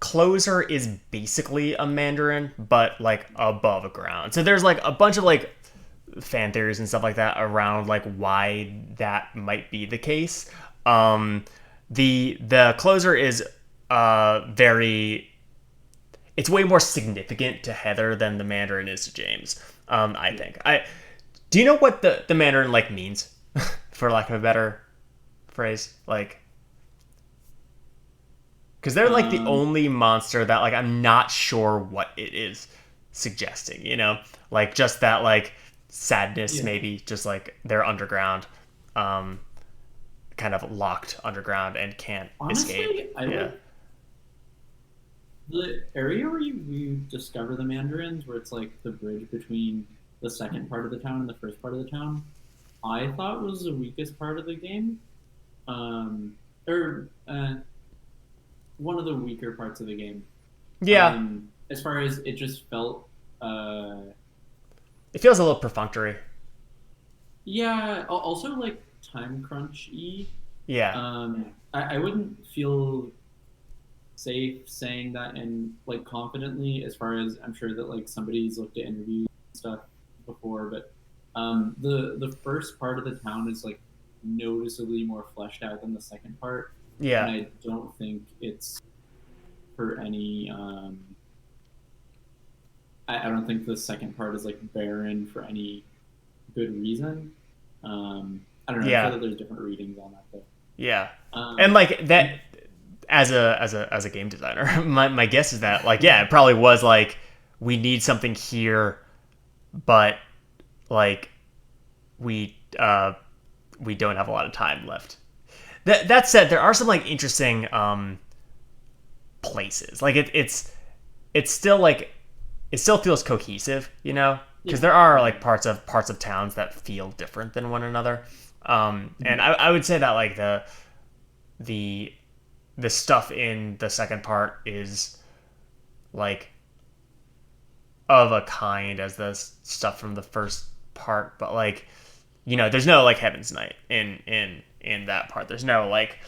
closer is basically a Mandarin, but like above ground. So there's like a bunch of like fan theories and stuff like that around like why that might be the case. The closer is very, it's way more significant to Heather than the Mandarin is to James. I think. Do you know what the Mandarin like means, for lack of a better phrase, like? Because they're like the only monster that like I'm not sure what it is suggesting, you know, like just that like sadness, maybe just like they're underground, kind of locked underground and can't escape. The area where you discover the Mandarins, where it's like the bridge between the second part of the town and the first part of the town, I thought was the weakest part of the game, one of the weaker parts of the game. Yeah. As far as it just felt, it feels a little perfunctory. Yeah. Also, like time crunch-y. Yeah. I wouldn't feel safe saying that and like confidently, as far as I'm sure that like somebody's looked at interviews and stuff before, but the first part of the town is like noticeably more fleshed out than the second part. Yeah. And I don't think it's for any I don't think the second part is like barren for any good reason. I don't know. Yeah. I feel that there's different readings on that though. Yeah. And like that, as a game designer, my guess is that like, yeah, it probably was like, we need something here, but like we don't have a lot of time left. That said, there are some like interesting places. Like it's still like, it still feels cohesive, you know, because there are like parts of towns that feel different than one another. And I would say that like the stuff in the second part is like of a kind as the stuff from the first part, but like, you know, there's no like Heaven's Night in that part. There's no like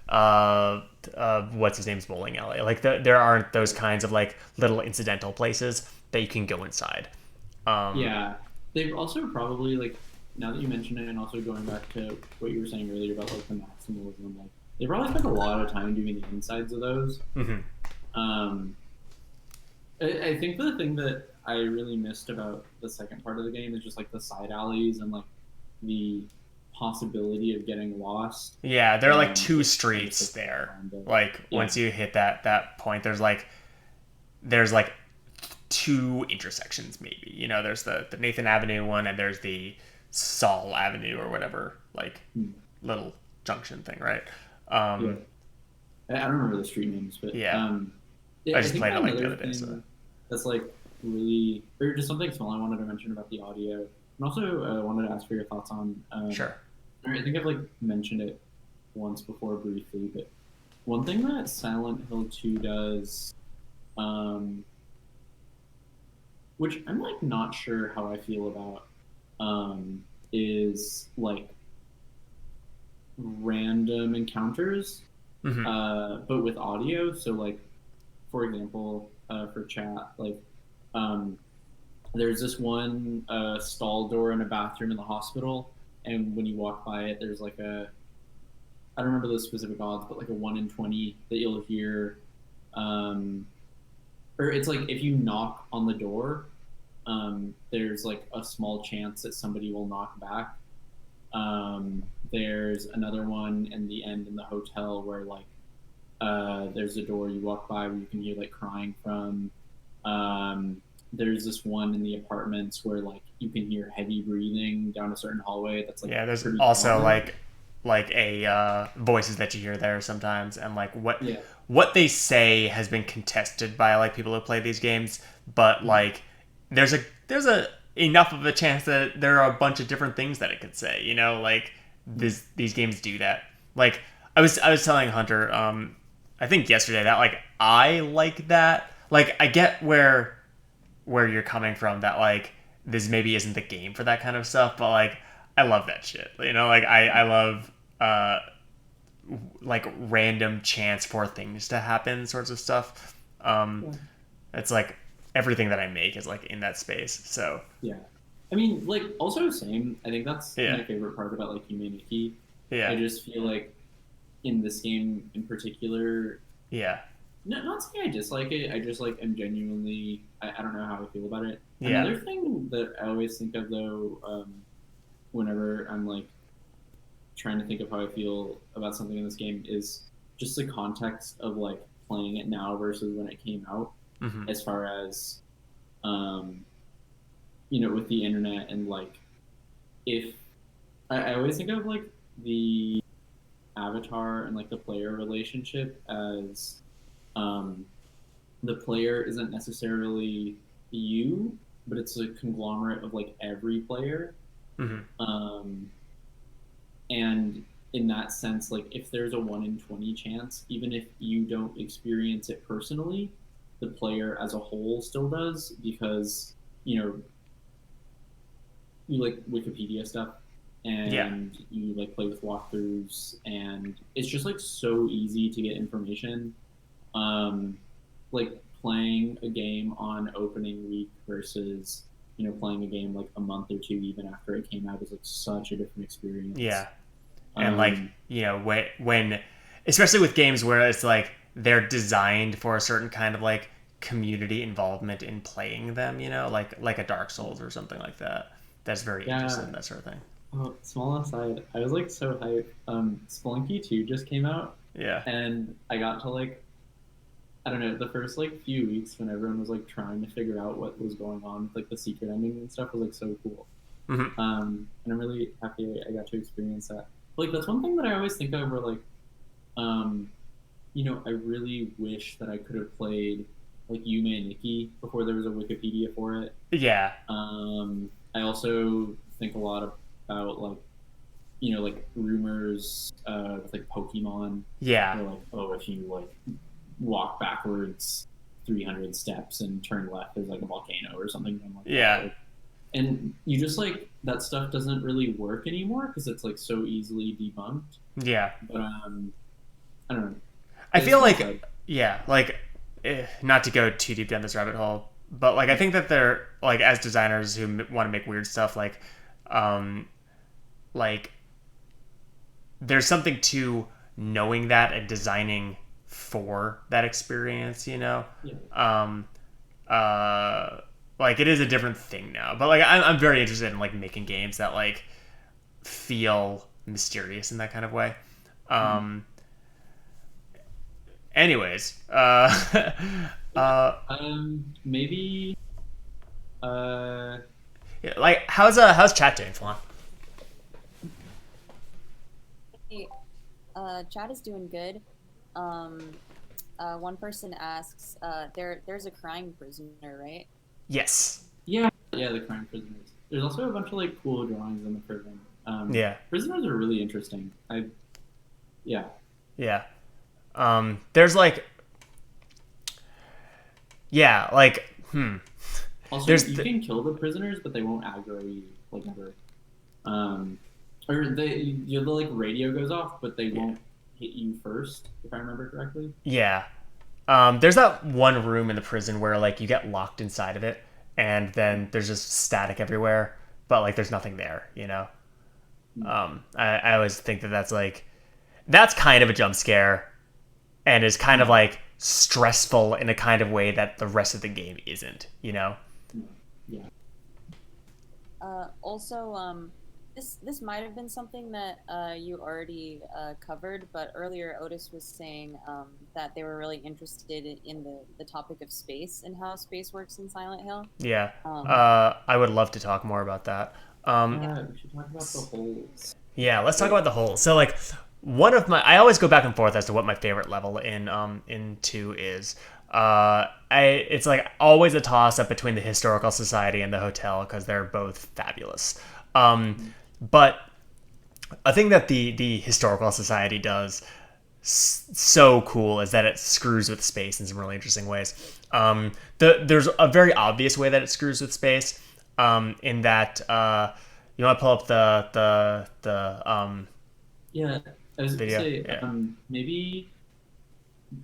what's his name's bowling alley. Like there aren't those kinds of like little incidental places that you can go inside. Yeah, they've also probably like, now that you mention it, and also going back to what you were saying earlier about like the maximalism, like they probably spent a lot of time doing the insides of those. I think the thing that I really missed about the second part of the game is just like the side alleys and like the possibility of getting lost. Yeah, there are like two streets there. Like once you hit that point, there's like two intersections maybe. You know, there's the Nathan Avenue one and there's the Saul Avenue or whatever, like little junction thing, right? I don't remember the street names, but I just played it like the other day. So that's like really, or just something small I wanted to mention about the audio, and also wanted to ask for your thoughts on. Sure. I think I've like mentioned it once before briefly, but one thing that Silent Hill 2 does, which I'm like not sure how I feel about, is like random encounters, but with audio. So like, for example, for chat, like there's this one stall door in a bathroom in the hospital, and when you walk by it, there's like a, I don't remember the specific odds, but like a 1 in 20 that you'll hear, or it's like if you knock on the door, there's like a small chance that somebody will knock back. There's another one in the end in the hotel where like there's a door you walk by where you can hear like crying from. there's this one in the apartments where like you can hear heavy breathing down a certain hallway. That's like Yeah, there's pretty also common. like a voices that you hear there sometimes, and like Yeah. what they say has been contested by like people who play these games, but like there's a enough of a chance that there are a bunch of different things that it could say. Like these games do that. Like I was telling Hunter, I think yesterday that like I like that. Like I get where you're coming from, that like this maybe isn't the game for that kind of stuff, but like I love that shit. Like I love like random chance for things to happen sorts of stuff. Yeah. It's like everything that I make is like in that space. So Yeah. I mean, like, also same. I think that's yeah, my favorite part about like Humanity. I yeah, just feel like in this game in particular, yeah, not saying I dislike it. I just like am genuinely. I don't know how I feel about it. yeah. Another thing that I always think of though, whenever I'm like trying to think of how I feel about something in this game, is just the context of like playing it now versus when it came out. Hmm. As far as um, with the internet and like if I always think of like the avatar and like the player relationship as um, the player isn't necessarily you, but it's a conglomerate of like every player. Hmm. Um, and in that sense, like if there's a 1 in 20 chance, even if you don't experience it personally, the player as a whole still does, because you like Wikipedia stuff Yeah, and you like play with walkthroughs, and it's just like so easy to get information. Um, like playing a game on opening week versus playing a game like a month or two even after it came out is like such a different experience. yeah. And like Um, when especially with games where it's like they're designed for a certain kind of like community involvement in playing them, like a Dark Souls or something like that, that's very interested yeah. in that sort of thing. Oh, small aside, I was like so hyped. Spelunky 2 just came out, Yeah. and I got to like I don't know, the first like few weeks when everyone was like trying to figure out what was going on with like the secret ending and stuff was like so cool. Hmm. And I'm really happy I got to experience that. But, like that's one thing that I always think of, where like, um, I really wish that I could have played like Yume and Nikki before there was a Wikipedia for it. Yeah. I also think a lot about like like rumors with like Pokemon, Yeah. where like, oh, if you like walk backwards 300 steps and turn left, there's like a volcano or something like that. Yeah. Like, and you just like that stuff doesn't really work anymore because it's like so easily debunked. Yeah. But I don't know. I It's feel small like, side. yeah, like, not to go too deep down this rabbit hole, but like I think that they're like, as designers who want to make weird stuff, um, like there's something to knowing that and designing for that experience, Yeah. Um, uh, like it is a different thing now, but like I'm very interested in like making games that like feel mysterious in that kind of way. Mhm. Um, anyways, Yeah. uh, Maybe. Uh, yeah, like how's chat doing, Flan? Hey, chat is doing good. Um, one person asks, there's a crying prisoner, right? Yes. yeah. Yeah. The crime prisoners. There's also a bunch of like cool drawings in the prison. Yeah. Prisoners are really interesting. Yeah. Yeah. There's like, yeah, like Also, there's you can kill the prisoners, but they won't aggro you like ever. Um, or the like radio goes off, but they yeah. won't hit you first, if I remember correctly. Yeah. There's that one room in the prison where like you get locked inside of it, and then there's just static everywhere, but like there's nothing there. I always think that that's kind of a jump scare, and is kind of Yeah. like stressful in a kind of way that the rest of the game isn't. Yeah. Also, This might have been something that you already covered, but earlier Otis was saying that they were really interested in the topic of space and how space works in Silent Hill. Yeah. Um, I would love to talk more about that. yeah. Yeah, we should talk about the holes. Yeah, let's talk Like, about the holes. So like one of my I always go back and forth as to what my favorite level in 2 is. It's like always a toss up between the historical society and the hotel because they're both fabulous. But a thing that the historical society does so cool is that it screws with space in some really interesting ways. There's a very obvious way that it screws with space, in that you want to pull up the yeah, I was gonna video. say, Yeah. maybe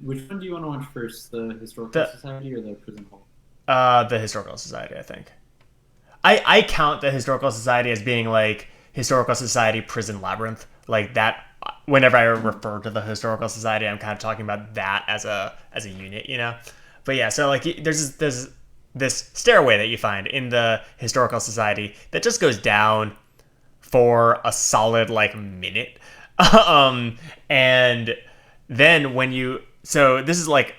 which one do you want to watch first, the historical The society or the prison hole? the historical society, I think. I count the historical society as being like historical society prison labyrinth, like that. Whenever I refer to the historical society, I'm kind of talking about that as a unit, you know. But yeah, so like there's this stairway that you find in the historical society that just goes down for a solid like minute, and then when you so this is like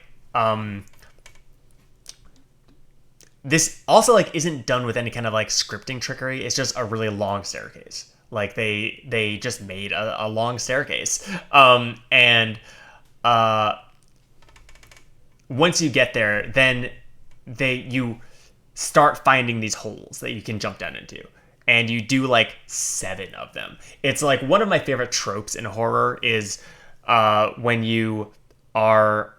this also like isn't done with any kind of like scripting trickery. It's just a really long staircase. Like they just made a long staircase, and uh, once you get there, then you start finding these holes that you can jump down into, and you do like 7 of them. It's like one of my favorite tropes in horror is when you are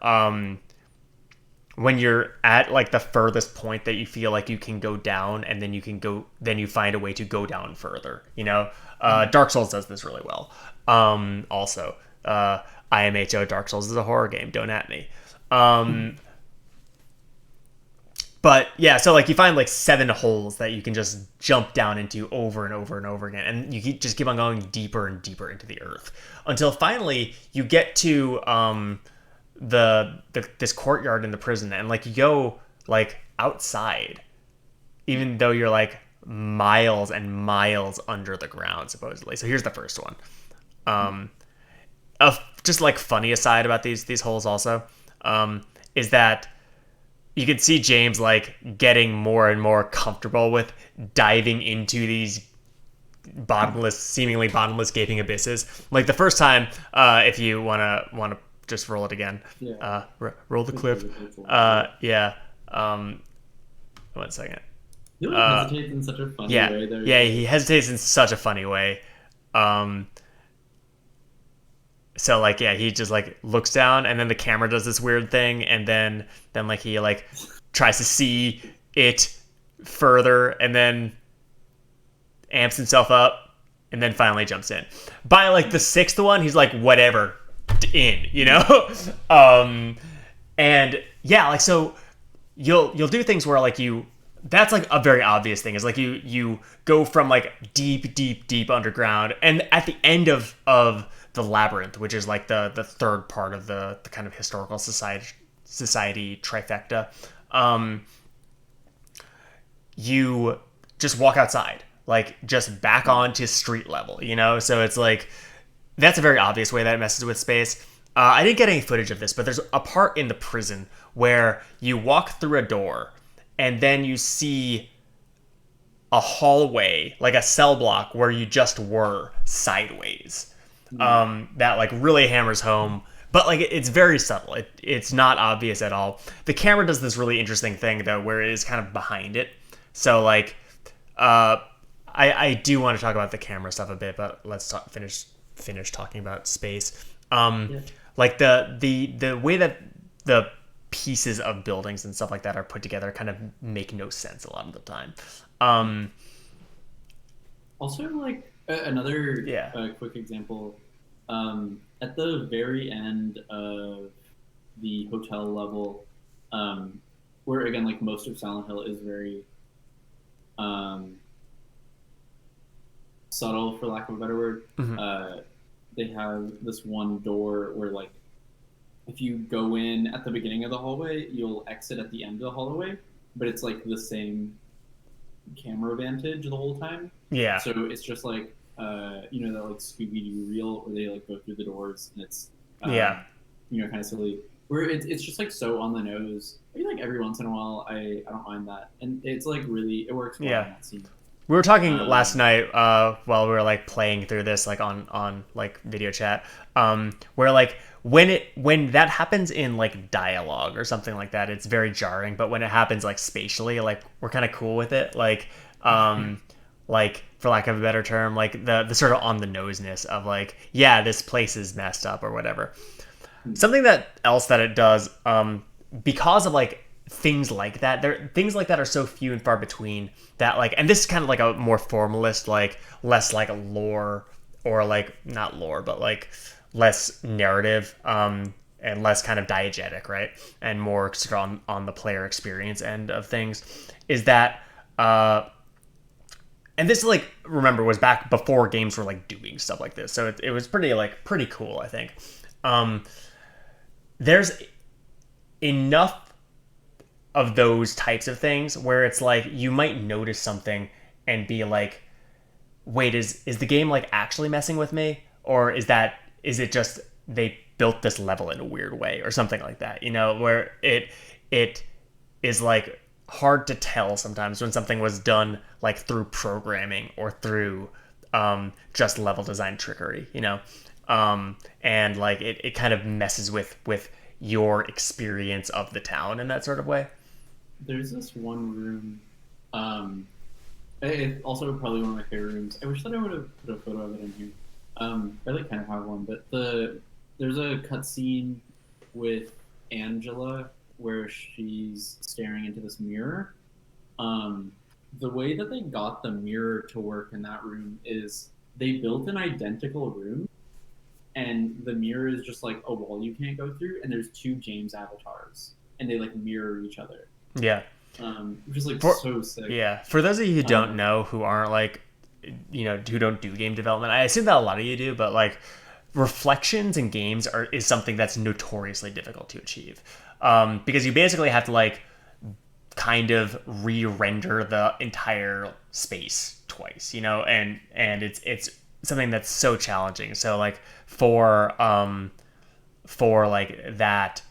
when you're at like the furthest point that you feel like you can go down, and then you find a way to go down further, you know. Dark Souls does this really well. Also, IMHO, Dark Souls is a horror game, don't at me. But yeah, so like you find like 7 holes that you can just jump down into over and over and over again, and you just keep on going deeper and deeper into the earth until finally you get to this courtyard in the prison, and like you go like outside, even though you're like miles and miles under the ground supposedly. So here's the first one. Just like funny aside about these holes also, is that you can see James like getting more and more comfortable with diving into these seemingly bottomless gaping abysses. Like the first time, if you wanna just roll it again, Yeah. roll the clip. Yeah. 1 second. He like hesitates in such a funny Yeah, way there. yeah, he hesitates in such a funny way. So like yeah, he just like looks down, and then the camera does this weird thing, and then like he like tries to see it further, and then amps himself up, and then finally jumps in. By like the 6th one, he's like whatever, in, you know. And yeah, like so you'll do things where like that's like a very obvious thing is like you go from like deep underground, and at the end of the labyrinth, which is like the 3rd part of the kind of historical society trifecta, you just walk outside, like just back onto street level, you know. So it's like that's a very obvious way that it messes with space. I didn't get any footage of this, but there's a part in the prison where you walk through a door, and then you see a hallway, like a cell block where you just were sideways. That like really hammers home, but like it's very subtle. It's not obvious at all. The camera does this really interesting thing though, where it is kind of behind it. So like, I do want to talk about the camera stuff a bit, but let's finish talking about space. Like the way that the pieces of buildings and stuff like that are put together kind of make no sense a lot of the time. Also, like another Yeah. quick example, at the very end of the hotel level, where again, like most of Silent Hill is very subtle, for lack of a better word. They have this one door where, like, if you go in at the beginning of the hallway, you'll exit at the end of the hallway, but it's like the same camera vantage the whole time. Yeah. So it's just like that like Scooby Doo reel where they like go through the doors and it's Yeah. kind of silly. Where it's just like so on the nose. Maybe like every once in a while, I don't mind that, and it's like really it works well Yeah. in that scene. We were talking last night while we were like playing through this like on like video chat, where like when that happens in like dialogue or something like that, it's very jarring. But when it happens like spatially, like we're kind of cool with it. Like for lack of a better term, like the sort of on the noseness of like, yeah, this place is messed up or whatever. Something that else that it does, because of like things like that, things like that are so few and far between that like, and this is kind of like a more formalist, like less like lore or like not lore, but like less narrative, and less kind of diegetic, right? And more strong on the player experience end of things, is that and this like remember was back before games were like doing stuff like this, so it was pretty cool, I think. There's enough of those types of things where it's like you might notice something and be like, wait, is the game like actually messing with me, or is it just they built this level in a weird way or something like that, where it is like hard to tell sometimes when something was done like through programming or through just level design trickery, and like it kind of messes with your experience of the town in that sort of way. There's this one room. It's also probably one of my favorite rooms. I wish that I would have put a photo of it in here. I like kind of have one, but there's a cutscene with Angela where she's staring into this mirror. The way that they got the mirror to work in that room is they built an identical room, and the mirror is just like a wall you can't go through, and there's two James avatars, and they like mirror each other. Yeah. Which is like so sick. Yeah. For those of you who don't know, who aren't like, who don't do game development, I assume that a lot of you do, but like reflections in games is something that's notoriously difficult to achieve, because you basically have to like kind of re-render the entire space twice, and it's something that's so challenging. So like for like that,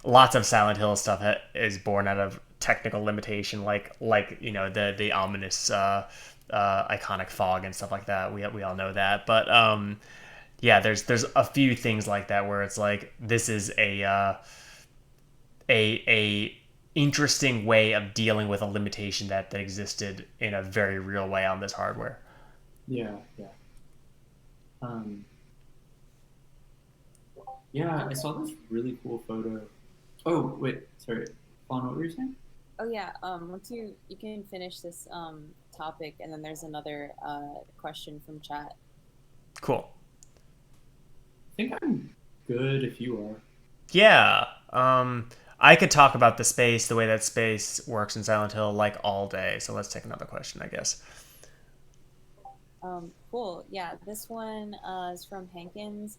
lots of Silent Hill stuff is born out of technical limitation, like the ominous iconic fog and stuff like that. We all know that, but yeah, there's a few things like that where it's like this is a interesting way of dealing with a limitation that existed in a very real way on this hardware. Yeah. Yeah, I saw this really cool photo. Oh, wait, sorry. Fawn, what were you saying? Oh yeah. Once you can finish this topic, and then there's another question from chat. Cool. I think I'm good if you are. Yeah. I could talk about the space, the way that space works in Silent Hill, like all day. So let's take another question, I guess. Cool. Yeah, this one is from Hankins.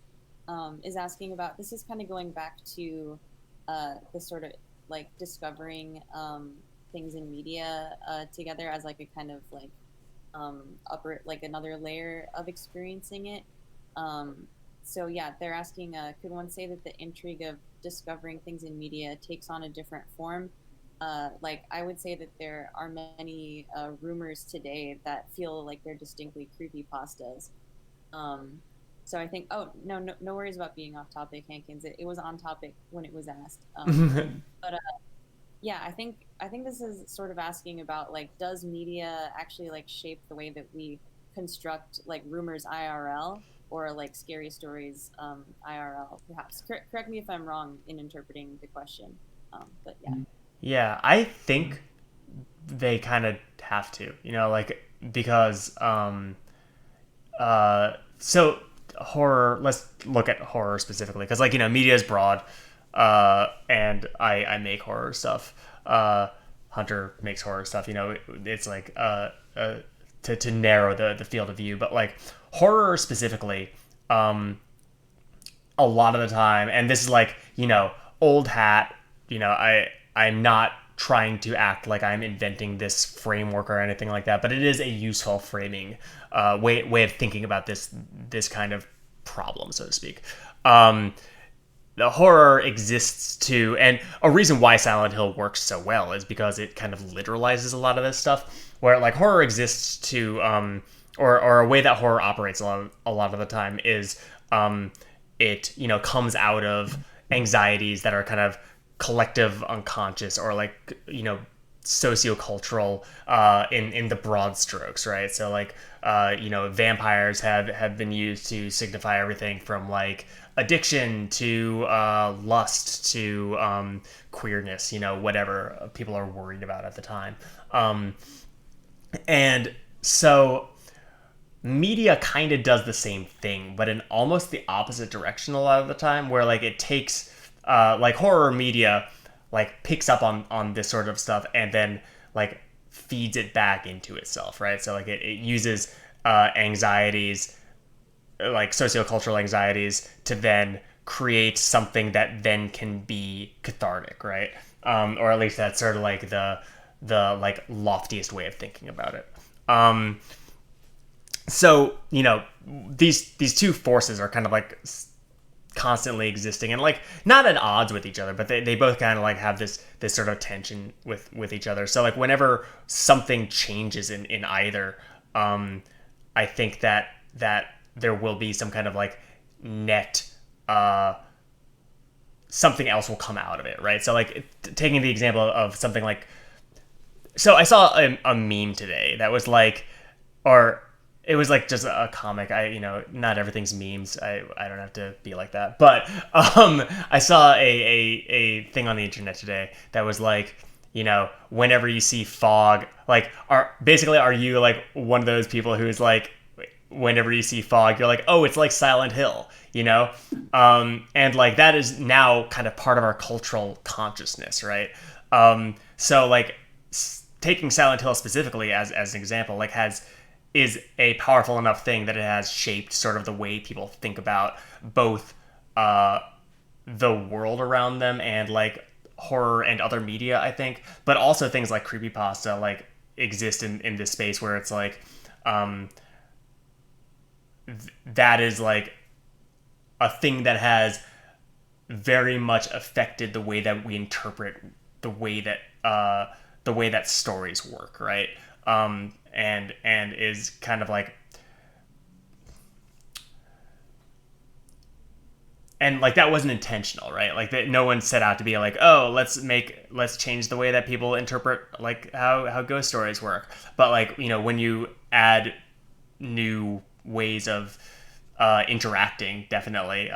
Is asking about, this is kind of going back to the sort of like discovering things in media together as like a kind of like upper, like another layer of experiencing it. So yeah, they're asking, could one say that the intrigue of discovering things in media takes on a different form? Like I would say that there are many rumors today that feel like they're distinctly creepypastas. So I think, no worries about being off topic, Hankins. It was on topic when it was asked. But yeah, I think this is sort of asking about like, does media actually like shape the way that we construct like rumors IRL, or like scary stories IRL, perhaps? Correct me if I'm wrong in interpreting the question. But yeah. Yeah, I think they kind of have to, like, because so horror, let's look at horror specifically, because like, media is broad, and I make horror stuff. Hunter makes horror stuff. It's like to narrow the field of view, but like horror specifically, a lot of the time, and this is like, old hat, I'm not trying to act like I'm inventing this framework or anything like that, but it is a useful framing way of thinking about this kind of problem, so to speak. The horror exists to, and a reason why Silent Hill works so well is because it kind of literalizes a lot of this stuff, where like horror exists to, or a way that horror operates a lot of the time is, it, you know, comes out of anxieties that are kind of collective unconscious or like, you know, sociocultural in the broad strokes, right? So like you know, vampires have been used to signify everything from like addiction to lust to queerness, you know, whatever people are worried about at the time. And so media kind of does the same thing, but in almost the opposite direction a lot of the time, where like it takes like horror media like picks up on this sort of stuff and then like feeds it back into itself, right? So like it uses anxieties, like sociocultural anxieties, to then create something that then can be cathartic, right? Or at least that's sort of like the like loftiest way of thinking about it. So you know, these two forces are kind of like constantly existing and like not at odds with each other, but they both kind of like have this sort of tension with each other. So like whenever something changes in either, I think that there will be some kind of like net something else will come out of it, right? So like taking the example of something like, so I saw a meme today that was like, or it was like just a comic. You know, not everything's memes. I don't have to be like that. But I saw a thing on the internet today that was like, you know, whenever you see fog, like are you like one of those people who's like, whenever you see fog, you're like, oh, it's like Silent Hill, you know? And like that is now kind of part of our cultural consciousness, right? So like taking Silent Hill specifically as an example, like is a powerful enough thing that it has shaped sort of the way people think about both the world around them and like horror and other media, I think, but also things like creepypasta like exist in this space where it's like that is like a thing that has very much affected the way that we interpret the way that stories work, right? And is kind of like, and like that wasn't intentional, right? Like that no one set out to be like, oh, let's change the way that people interpret like how ghost stories work. But like, you know, when you add new ways of interacting, definitely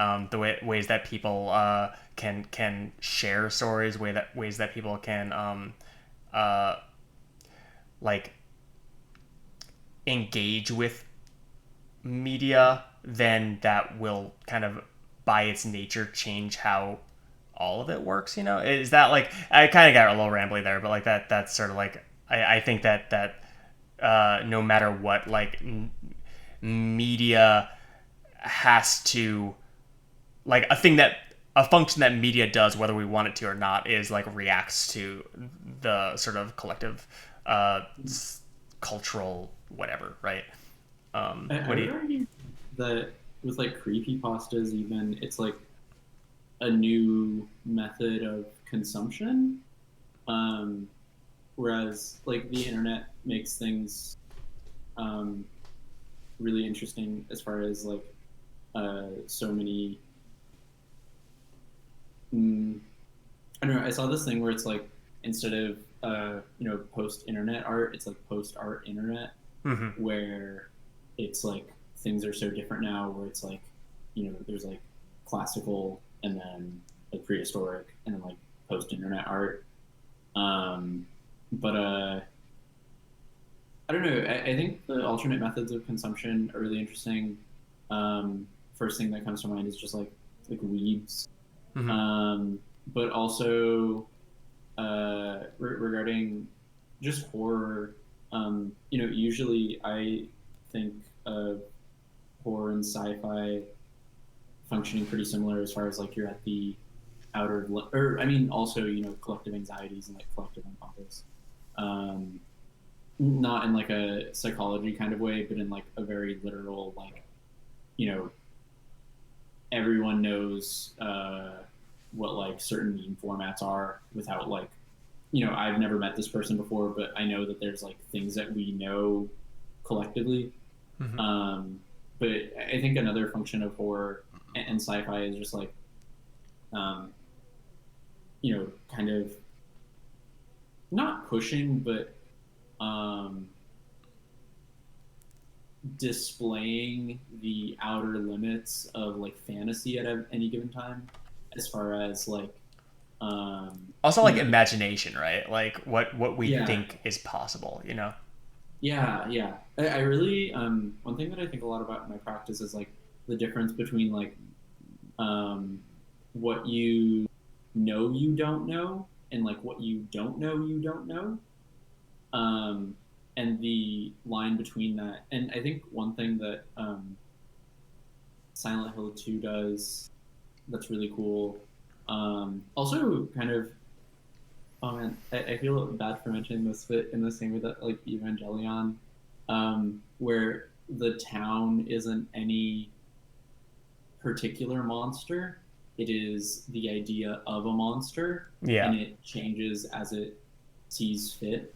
ways that people can share stories, ways that people can like engage with media, then that will kind of by its nature change how all of it works, you know? Is that like, I kind of got a little rambly there, but like that's sort of like, I think that no matter what, like media has to, like a function that media does, whether we want it to or not, is like reacts to the sort of collective cultural whatever, right? I would argue that with like creepypastas, even it's like a new method of consumption, whereas like the internet makes things really interesting as far as like so many. I don't know. I saw this thing where it's like instead of you know, post internet art, it's like post art internet, where it's like things are so different now, where it's like, you know, there's like classical and then like prehistoric and then like post internet art. But I don't know. I think the alternate methods of consumption are really interesting. First thing that comes to mind is just like weebs. But also regarding just horror, you know, usually I think of horror and sci-fi functioning pretty similar as far as like you're at the or I mean, also, you know, collective anxieties and like collective unconscious. Not in like a psychology kind of way, but in like a very literal, like, you know, everyone knows what like certain meme formats are without like, you know, I've never met this person before, but I know that there's like things that we know collectively. But I think another function of horror and sci-fi is just like, you know, kind of not pushing, but displaying the outer limits of like fantasy at any given time, as far as like also like know, imagination, right? Like what we yeah. think is possible, you know? Yeah. I really one thing that I think a lot about in my practice is like the difference between like what you know you don't know and like what you don't know you don't know. And the line between that. And I think one thing that Silent Hill 2 does that's really cool. Also kind of, oh man, I feel bad for mentioning this, but in the same way that like Evangelion, where the town isn't any particular monster, it is the idea of a monster, Yeah. and it changes as it sees fit.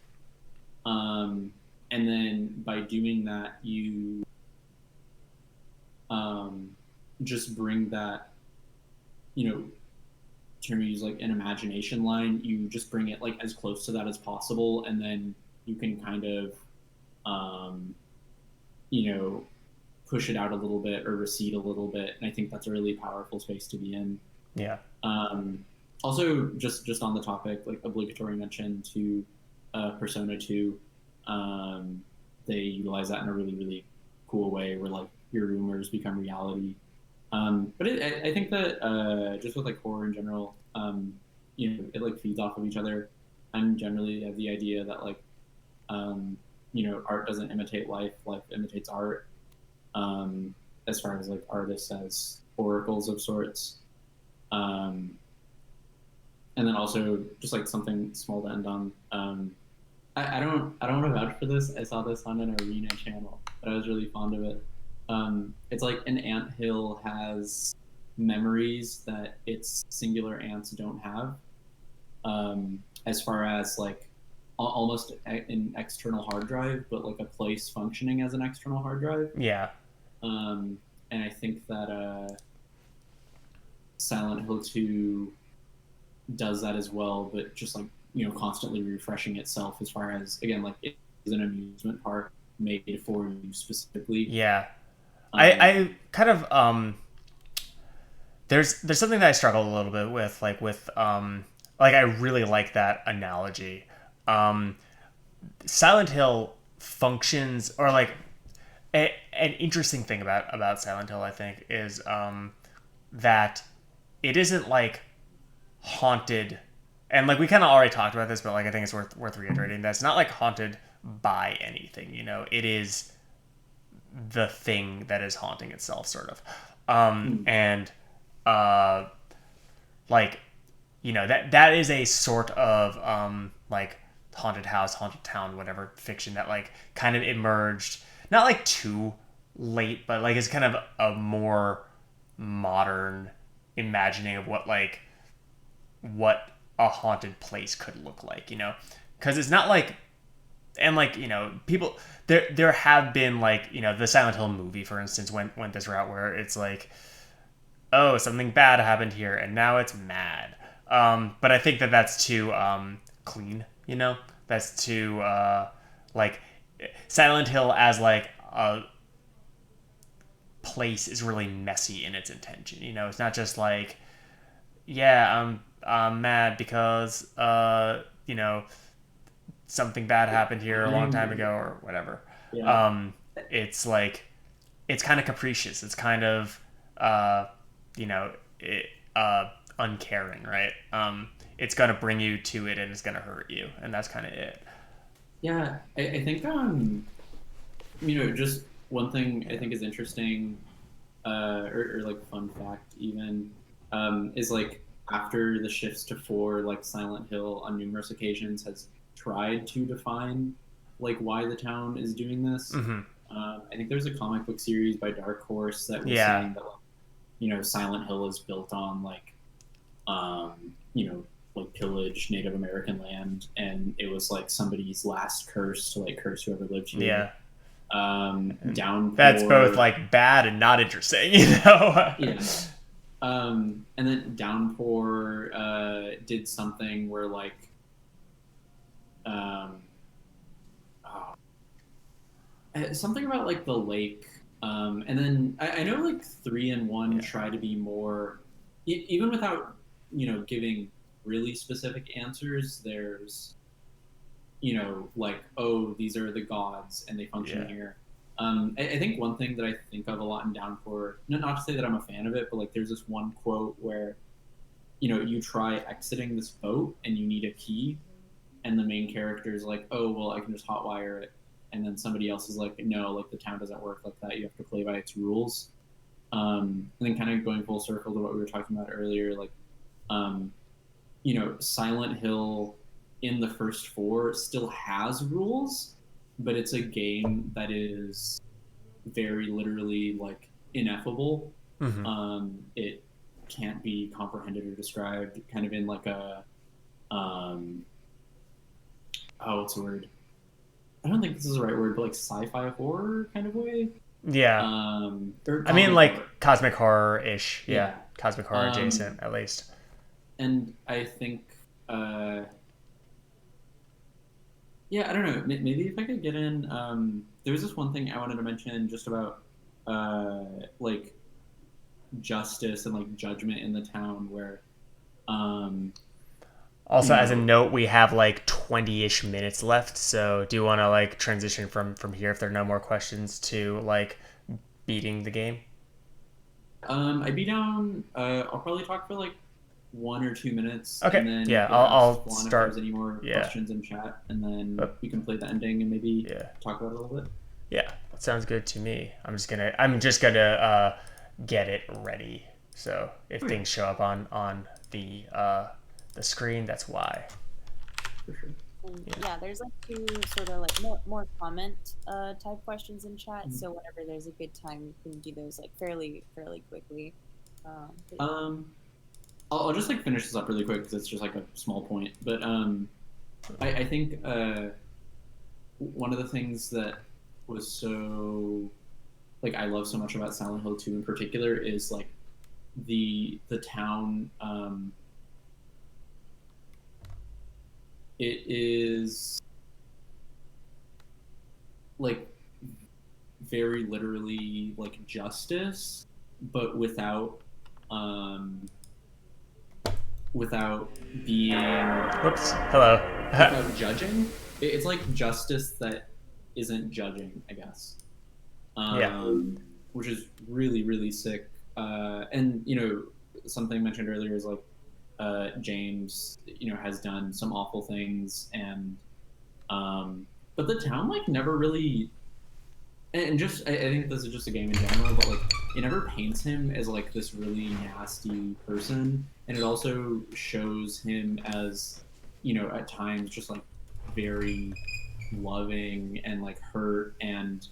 And then by doing that, you just bring that, you know, to use like an imagination line, you just bring it like as close to that as possible, and then you can kind of, you know, push it out a little bit or recede a little bit, and I think that's a really powerful space to be in. Yeah. Also, just on the topic, like obligatory mention to Persona 2, they utilize that in a really, really cool way where like your rumors become reality. But I think that just with like horror in general, you know, it like feeds off of each other. I'm generally of the idea that like, you know, art doesn't imitate life, life imitates art. As far as like artists as oracles of sorts. And then also just like something small to end on. I don't want to vouch for this. I saw this on an Arena channel, but I was really fond of it. It's like an anthill has memories that its singular ants don't have. As far as like almost an external hard drive, but like a place functioning as an external hard drive. Yeah. And I think that Silent Hill 2 does that as well, but just like, you know, constantly refreshing itself as far as, again, like it is an amusement park made for you specifically. Yeah. I kind of there's something that I struggle a little bit with, like I really like that analogy. Silent Hill functions, or like an interesting thing about Silent Hill, I think, is that it isn't like haunted, and like we kind of already talked about this, but like I think it's worth reiterating that it's not like haunted by anything. You know, it is the thing that is haunting itself, sort of. And like, you know, that is a sort of like haunted house, haunted town, whatever fiction that like kind of emerged, not like too late, but like it's kind of a more modern imagining of what a haunted place could look like, you know, because it's not like, and like, you know, people, there have been like, you know, the Silent Hill movie, for instance, went this route where it's like, oh, something bad happened here and now it's mad. But I think that's too clean, you know, that's too like Silent Hill as like a place is really messy in its intention, you know. It's not just like, yeah, I'm mad because you know, something bad happened here a long time ago or whatever. Yeah. It's like, it's kind of capricious. It's kind of you know, uncaring, right? It's gonna bring you to it and it's gonna hurt you, and that's kind of it. Yeah, I think you know, just one thing I think is interesting, or like fun fact even, is like after the shifts to 4, like Silent Hill on numerous occasions has tried to define like why the town is doing this. I think there's a comic book series by Dark Horse that was saying that, like, you know, Silent Hill is built on like, you know, like pillage Native American land, and it was like somebody's last curse to like curse whoever lived here. Downpour. That's both like bad and not interesting, you know. And then Downpour did something where like, something about like the lake, and then I know like 3 and 1 try to be more, even without, you know, giving really specific answers. There's, you know, like, oh, these are the gods and they function here. I think one thing that I think of a lot in Downpour, not to say that I'm a fan of it, but like there's this one quote where, you know, you try exiting this boat and you need a key, and the main character is like, oh, well, I can just hotwire it. And then somebody else is like, no, like the town doesn't work like that. You have to play by its rules. And then kind of going full circle to what we were talking about earlier, like, you know, Silent Hill in the first 4 still has rules, but it's a game that is very literally like ineffable. It can't be comprehended or described kind of in like a, what's the word? I don't think this is the right word, but like sci-fi horror kind of way. I mean, like horror. Cosmic horror-ish. Cosmic horror adjacent, at least. And I think, I don't know. Maybe if I could get in, there was this one thing I wanted to mention just about, like, justice and like judgment in the town, where, also, as a note, we have like 20-ish minutes left, so do you want to like transition from here, if there are no more questions, to like beating the game? I'd be down. I'll probably talk for like 1 or 2 minutes. Okay. And then I'll start. If there's any more questions in chat, and then we can play the ending and maybe talk about it a little bit. Yeah, that sounds good to me. I'm just gonna get it ready. So if things show up on the screen, that's why. For sure. There's like 2 sort of like more comment type questions in chat. So whenever there's a good time, you can do those like fairly quickly. I'll just like finish this up really quick because it's just like a small point. But I think one of the things that was so like I love so much about Silent Hill 2 in particular is like the town. It is like very literally like justice, but without being without judging. It's like justice that isn't judging, I guess. Which is really, really sick. And you know, something mentioned earlier is like James, you know, has done some awful things, and but the town like never really, and just I think this is just a game in general, but like it never paints him as like this really nasty person, and it also shows him as, you know, at times just like very loving and like hurt, and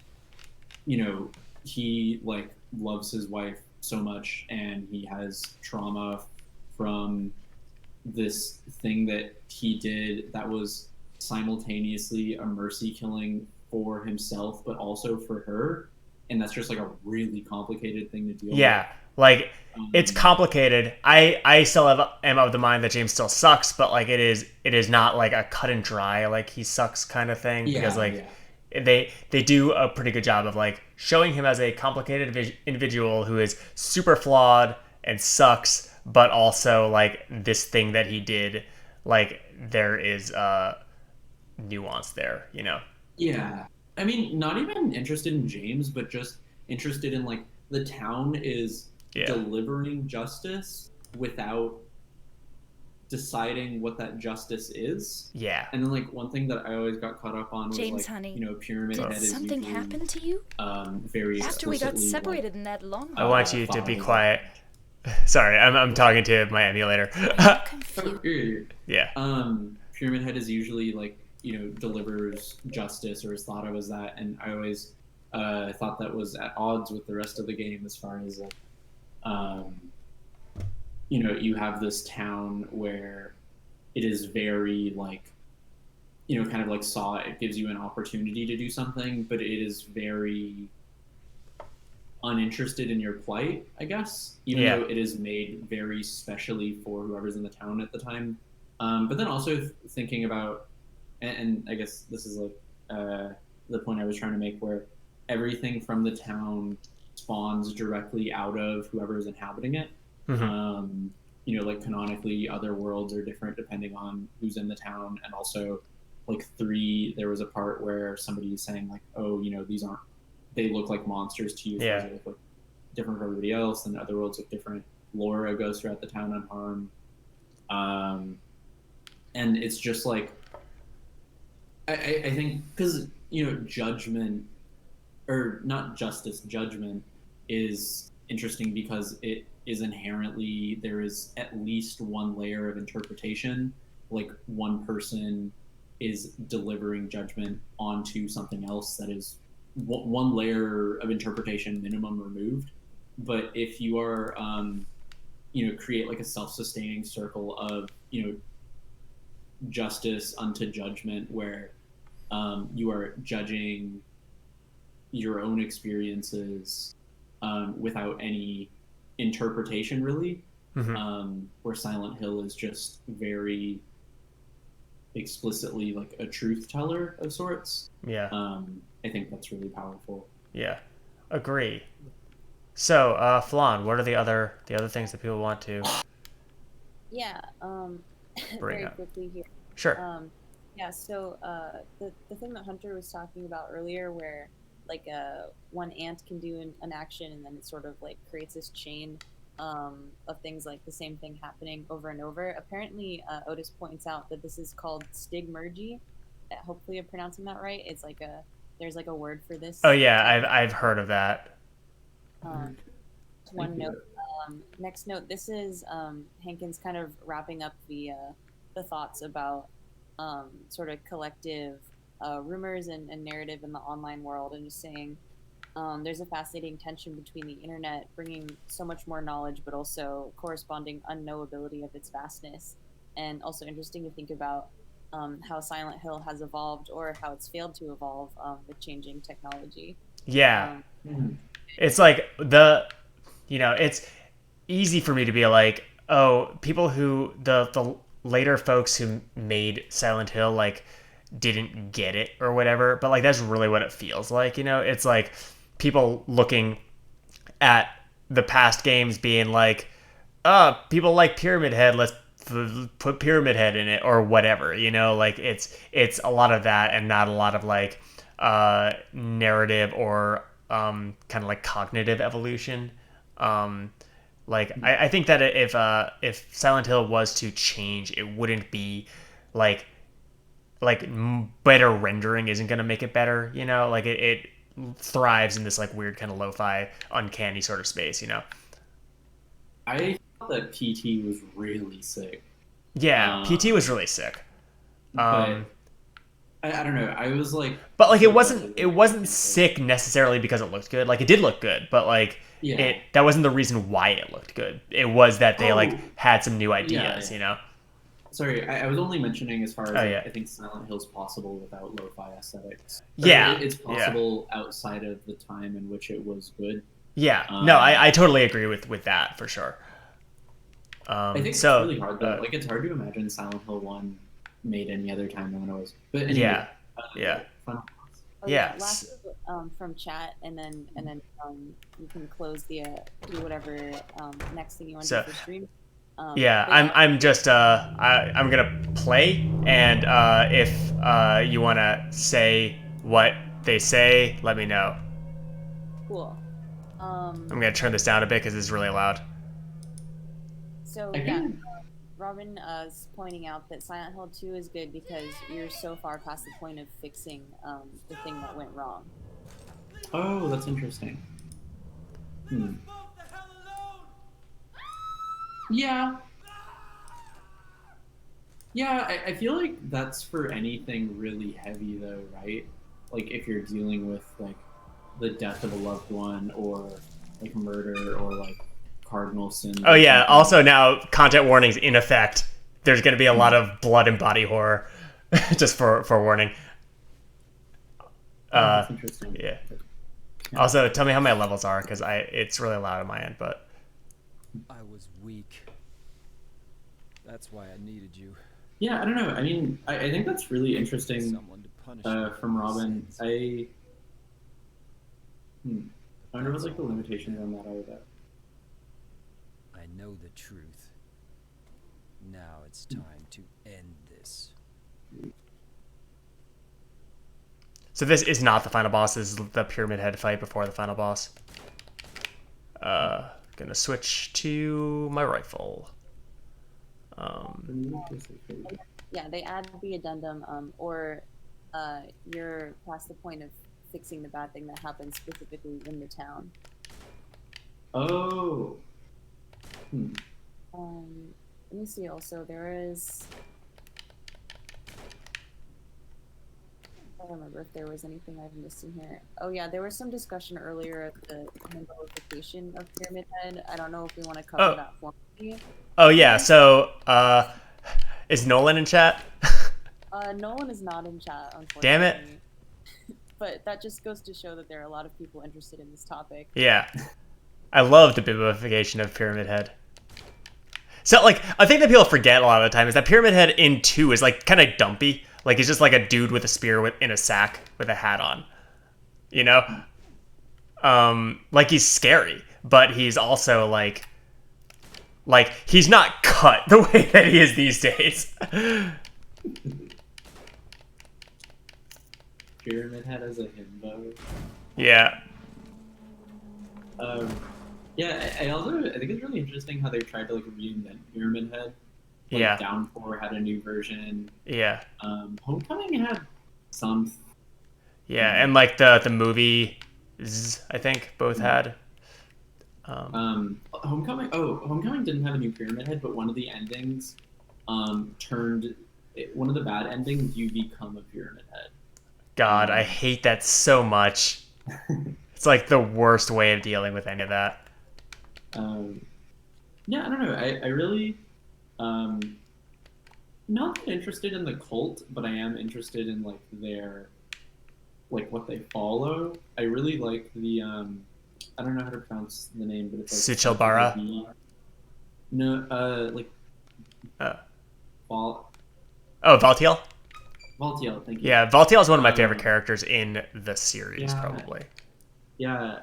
you know, he like loves his wife so much, and he has trauma from this thing that he did that was simultaneously a mercy killing for himself but also for her, and that's just like a really complicated thing to deal with. Like it's complicated. I still am of the mind that James still sucks, but like it is not like a cut and dry like he sucks kind of thing, because like they do a pretty good job of like showing him as a complicated individual who is super flawed and sucks, but also like this thing that he did, like there is nuance there, you know. I mean, not even interested in James, but just interested in like the town is delivering justice without deciding what that justice is. And then like one thing that I always got caught up on was James, like, honey, you know, Pyramid Head is something usually, happen to you? Very after we got separated like, in that long I want you to be quiet. Sorry, I'm talking to my emulator. Yeah. Pyramid Head is usually like, delivers justice, or is thought of as that, and I always thought that was at odds with the rest of the game as far as like, you have this town where it is very like, kind of like Saw, it gives you an opportunity to do something, but it is very uninterested in your plight, I guess, even though it is made very specially for whoever's in the town at the time. But then also thinking about, and I guess this is like the point I was trying to make, where everything from the town spawns directly out of whoever is inhabiting it. Mm-hmm. Like canonically, other worlds are different depending on who's in the town, and also like 3, there was a part where somebody is saying like, oh, they look like monsters to you, so they look like different from everybody else, and other worlds look different. Laura goes throughout the town unharmed. And it's just like, I think, because, judgment, or not justice, judgment is interesting because it is inherently, there is at least one layer of interpretation. Like, one person is delivering judgment onto something else that is one layer of interpretation minimum removed. But if you are, create like a self-sustaining circle of, justice unto judgment, where you are judging your own experiences without any interpretation, really. Where Silent Hill is just very explicitly like a truth teller of sorts. I think that's really powerful. Agree. So Flan, what are the other things that people want to bring very up quickly here? Sure. So the thing that Hunter was talking about earlier, where like one ant can do an action and then it sort of like creates this chain of things, like the same thing happening over and over. Apparently, Otis points out that this is called stigmergy. Hopefully I'm pronouncing that right. It's like there's like a word for this. Oh yeah, I've heard of that. One note. Next note. This is Hankins kind of wrapping up the thoughts about sort of collective rumors and narrative in the online world, and just saying there's a fascinating tension between the internet bringing so much more knowledge, but also corresponding unknowability of its vastness. And also interesting to think about how Silent Hill has evolved, or how it's failed to evolve with changing technology. It's like it's easy for me to be like, oh, people who the later folks who made Silent Hill like didn't get it or whatever, but like that's really what it feels like. It's like people looking at the past games being like, people like Pyramid Head, let's put Pyramid Head in it, or whatever. Like it's a lot of that, and not a lot of like narrative or kind of like cognitive evolution. I think that if Silent Hill was to change, it wouldn't be like better rendering isn't going to make it better. Like it thrives in this like weird kind of lo-fi, uncanny sort of space. I thought that PT was really sick. Yeah, PT was really sick. But I don't know. I was like, but like it wasn't sick necessarily because it looked good. Like it did look good, but like that wasn't the reason why it looked good. It was that they like had some new ideas. Sorry, I was only mentioning as far as I think Silent Hill's possible without lo-fi aesthetics. It's possible outside of the time in which it was good. No, I totally agree with that for sure. I think it's really hard though. Like it's hard to imagine Silent Hill 1 made any other time than when it was. But anyway, last from chat, and then you can close the do whatever next thing you want to do for stream. I'm just I'm gonna play, and if you want to say what they say, let me know. Cool. I'm gonna turn this down a bit because it's really loud. So Robin is pointing out that Silent Hill 2 is good because you're so far past the point of fixing the thing that went wrong. Oh, that's interesting. Yeah, yeah. I feel like that's for anything really heavy, though, right? Like if you're dealing with like the death of a loved one, or like murder, or like cardinal sins, Oh or yeah. something. Also now content warnings in effect. There's going to be a lot of blood and body horror, just for warning. Oh, that's interesting. Yeah. Yeah. Also, tell me how my levels are because it's really loud on my end. But I was weak. That's why I needed you. Yeah, I don't know. I mean, I think that's really interesting Someone to punish me from for my Robin. sins. I wonder what like the limitations on that are. Though. I know the truth. Now it's time to end this. so this is not the final boss. This is the Pyramid Head fight before the final boss. Gonna switch to my rifle. Yeah, they add the addendum, or you're past the point of fixing the bad thing that happens specifically in the town. Oh. Let me see. Also, there is. I don't remember if there was anything I've missed in here. Oh yeah, there was some discussion earlier of the symbolification of Pyramid Head. I don't know if we want to cover that formally. Oh yeah. So is Nolan in chat? Nolan is not in chat, unfortunately. Damn it. But that just goes to show that there are a lot of people interested in this topic. Yeah. I love the biblification of Pyramid Head. So, like, I think that people forget a lot of the time is that Pyramid Head in 2 is, like, kind of dumpy. Like, he's just, like, a dude with a spear in a sack with a hat on. You know? Like, he's scary. But he's also, like, he's not cut the way that he is these days. Pyramid Head as a himbo. Yeah. Yeah, I think it's really interesting how they tried to like reinvent Pyramid Head. Like, Yeah. Downpour had a new version. Yeah. Homecoming had some. Yeah, and like the movies, I think both had. Homecoming. Oh, Homecoming didn't have a new Pyramid Head, but one of the endings, one of the bad endings. You become a Pyramid Head. God, I hate that so much. It's like the worst way of dealing with any of that. Yeah, I don't know. I really, not that interested in the cult, but I am interested in like their, like what they follow. I really like the, I don't know how to pronounce the name, but it's like Suchilbara? No, like. Oh, Valtiel? Valtiel, thank you. Yeah, Valtiel is one of my favorite characters in the series, probably. Yeah,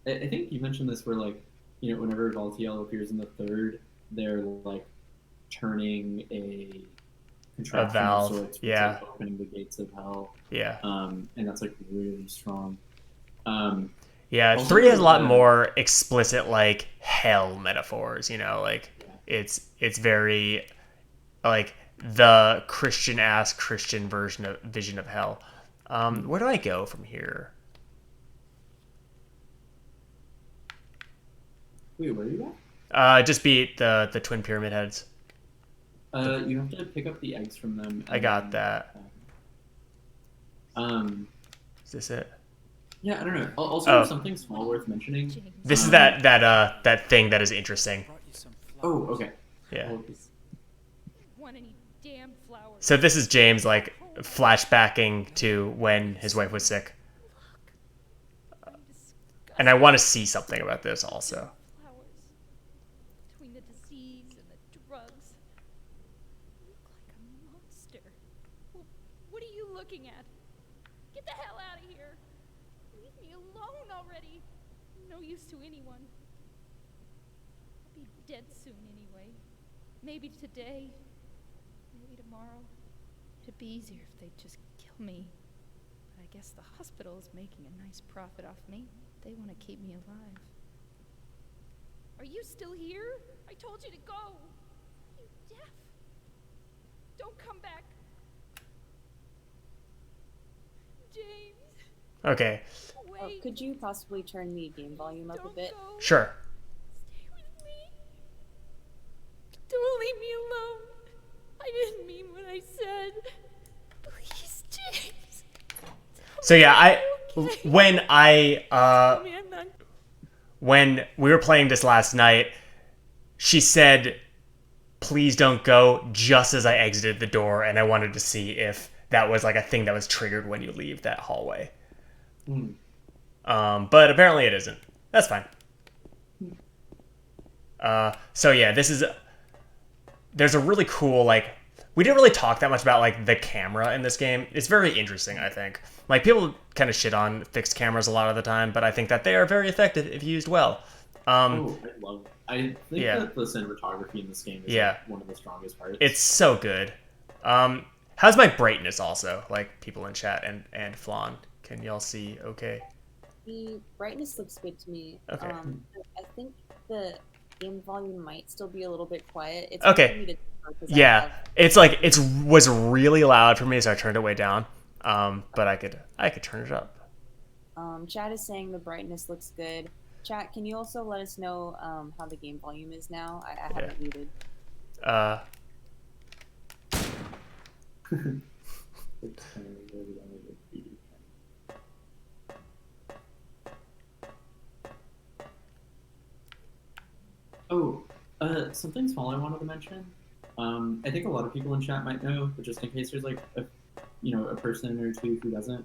I think you mentioned this where, like, you know, whenever Valtiel appears in the third, they're, like, turning a contraption valve, of sorts, yeah. like, opening the gates of hell. Yeah. And that's, like, really strong. Yeah, 3 has a lot more explicit, like, hell metaphors, you know, like, it's very, like, the Christian-ass Christian vision of hell. Where do I go from here? Wait, where are you at? Just beat the twin pyramid heads. You have to pick up the eggs from them. I got that. Is this it? Yeah, I don't know. Also, something small worth mentioning. This is that thing that is interesting. Oh, okay. Yeah. So this is James, like, flashbacking to when his wife was sick. And I want to see something about this also. Between the disease and the drugs, you look like a monster. What are you looking at? Get the hell out of here! Leave me alone already. No use to anyone. I'll be dead soon anyway. Maybe today. Maybe tomorrow. It'd be easier if they'd just kill me. But I guess the hospital is making a nice profit off me. They want to keep me alive. Are you still here? I told you to go. You deaf? Don't come back. James. Okay. Wait. Oh, could you possibly turn the game volume up a bit? Go. Sure. Stay with me. I said. Please, James. So yeah, Okay. when Tell me I'm not. when we were playing this last night, she said, "Please don't go," just as I exited the door, and I wanted to see if that was like a thing that was triggered when you leave that hallway. But apparently it isn't. That's fine. So yeah, there's a really cool, like, we didn't really talk that much about like the camera in this game. It's very interesting, I think. Like, people kind of shit on fixed cameras a lot of the time, but I think that they are very effective if used well. I think that the cinematography in this game is like, one of the strongest parts. It's so good. How's my brightness also? Like, people in chat and Flan, can y'all see okay? The brightness looks good to me. Okay. I think the game volume might still be a little bit quiet. It's Okay. hard for me to tell 'cause I Yeah, have- it's like it was really loud for me, so I turned it way down. But I could turn it up. Chat is saying the brightness looks good. Chat, can you also let us know how the game volume is now? I have it muted. Something small I wanted to mention. I think a lot of people in chat might know, but just in case there's like a person or two who doesn't.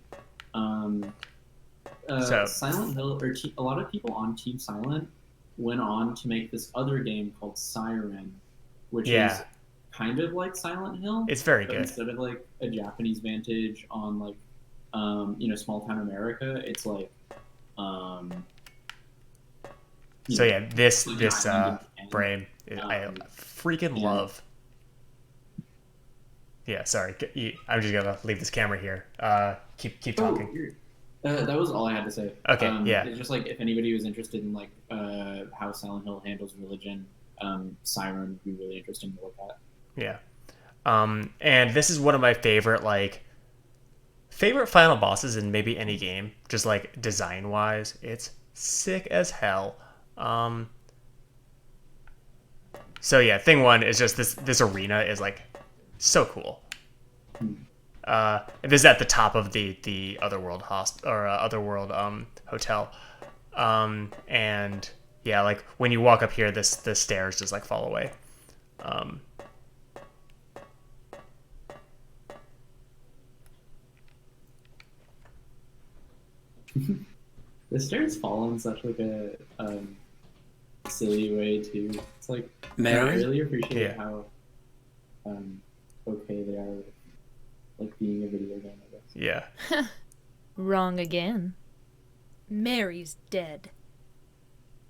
Silent Hill, or a lot of people on Team Silent went on to make this other game called Siren, which is kind of like Silent Hill. It's very but good. Instead of like a Japanese vantage on like small town America, it's like so yeah, this Japan. frame I freaking love. Yeah, sorry, I'm just gonna leave this camera here. Keep talking. That was all I had to say. Okay, yeah. It's just like if anybody was interested in like how Silent Hill handles religion, Siren would be really interesting to look at. Yeah. And this is one of my favorite final bosses in maybe any game, just like design wise. It's sick as hell. So yeah, thing one is just this arena is like so cool. This is at the top of the Otherworld hotel. And yeah, like when you walk up here, the stairs just like fall away. The stairs fall in such like a silly way too. It's like Mary? I really appreciate how okay they are with like being a video game, I guess. Yeah. Wrong again. Mary's dead.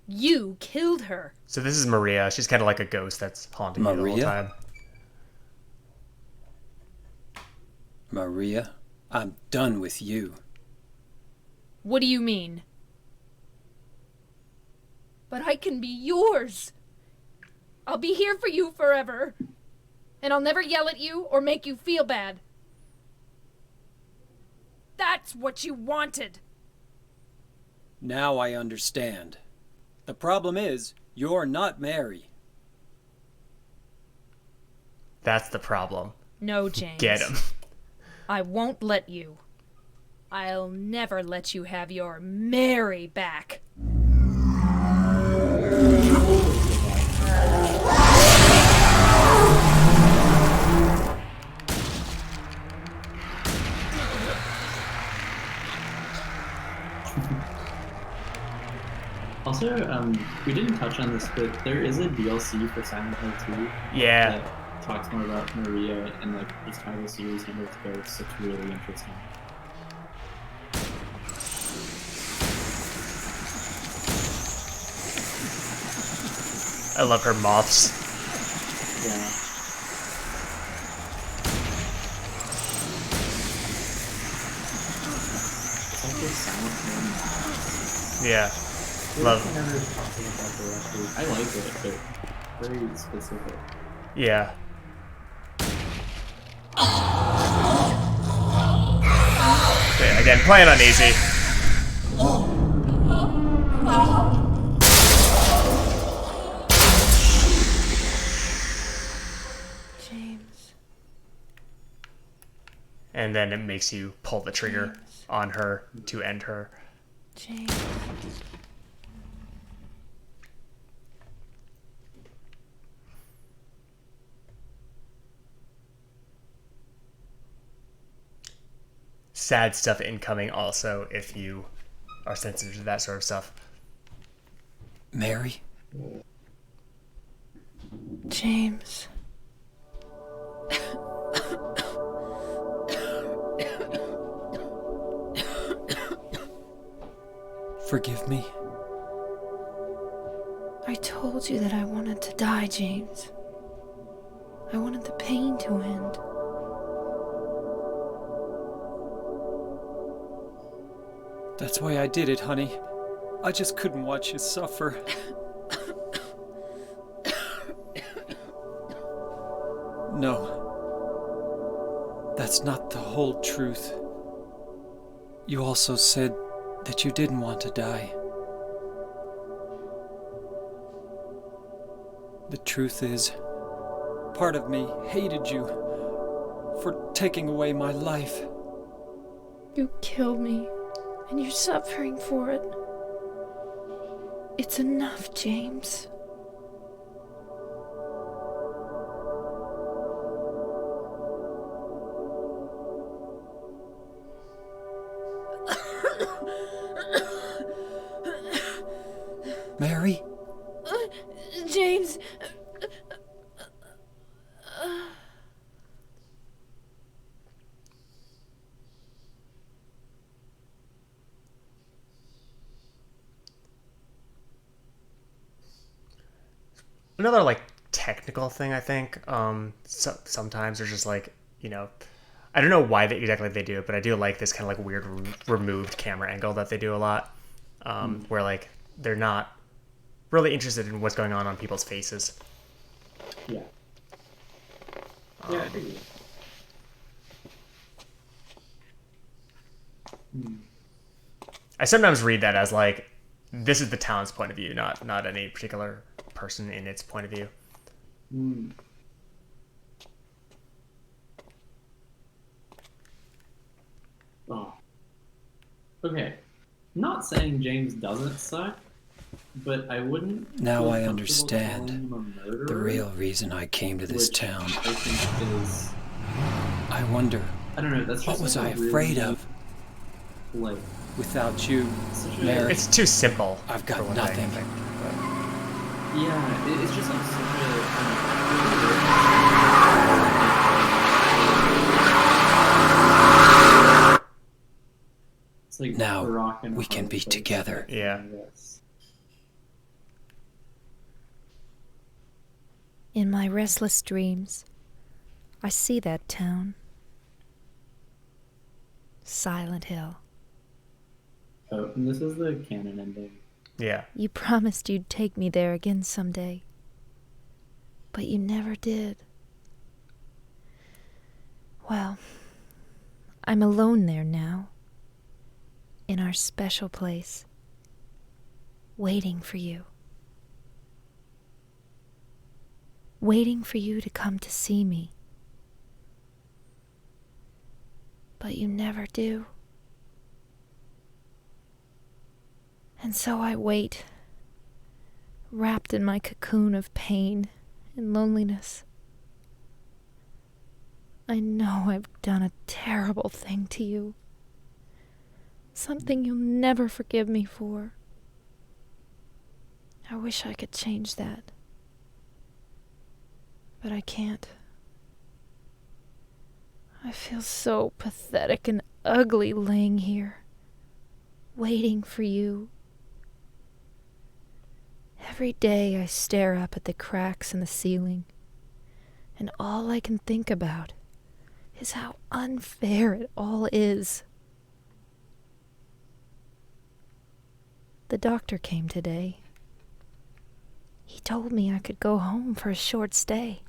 You killed her. So this is Maria. She's kind of like a ghost that's haunting you the whole time. Maria, I'm done with you. What do you mean? But I can be yours. I'll be here for you forever. And I'll never yell at you or make you feel bad. That's what you wanted. Now I understand. The problem is, you're not Mary. That's the problem. No, James. Get him. I won't let you. I'll never let you have your Mary back. Also, we didn't touch on this, but there is a DLC for Silent Hill 2 Yeah. that talks more about Maria and like just how the series handles ghosts. It's really interesting. I love her moths. Yeah. It's like this Silent Hill. Yeah. Love. I like it, but very specific. Yeah. Okay, again, playing on easy. James. and then it makes you pull the trigger on her to end her. James. Sad stuff incoming also if you are sensitive to that sort of stuff. Mary? James. Forgive me. I told you that I wanted to die, James. I wanted the pain to end. That's why I did it, honey. I just couldn't watch you suffer. No. That's not the whole truth. You also said that you didn't want to die. The truth is, part of me hated you for taking away my life. You killed me, and you're suffering for it. It's enough, James. Mary? James. Another like technical thing, I think. Sometimes there's just like, I don't know why exactly they do it, but I do like this kind of like weird removed camera angle that they do a lot, where like they're not really interested in what's going on people's faces. Yeah. Yeah, I agree. I sometimes read that as like, this is the town's point of view, not any particular person in its point of view. Oh. Okay. Not saying James doesn't suck, but I wouldn't. Now feel I comfortable understand calling him a murderer, the real reason I came to this which town. I think is. I wonder, I don't know. That's just what was like I a really, afraid of? Like, Without you, such a, Mary, It's too simple. I've got for one nothing. thing, I think, yeah, it's just like such a. It's like Now, a rock and a we can hard be place together. to Yeah. this. In my restless dreams, I see that town. Silent Hill. Oh, and this is the canon ending. Yeah. You promised you'd take me there again someday. But you never did. Well, I'm alone there now. In our special place. Waiting for you. Waiting for you to come to see me. But you never do. And so I wait, wrapped in my cocoon of pain and loneliness. I know I've done a terrible thing to you. Something you'll never forgive me for. I wish I could change that. But I can't. I feel so pathetic and ugly laying here, waiting for you. Every day I stare up at the cracks in the ceiling, and all I can think about is how unfair it all is. The doctor came today. He told me I could go home for a short stay.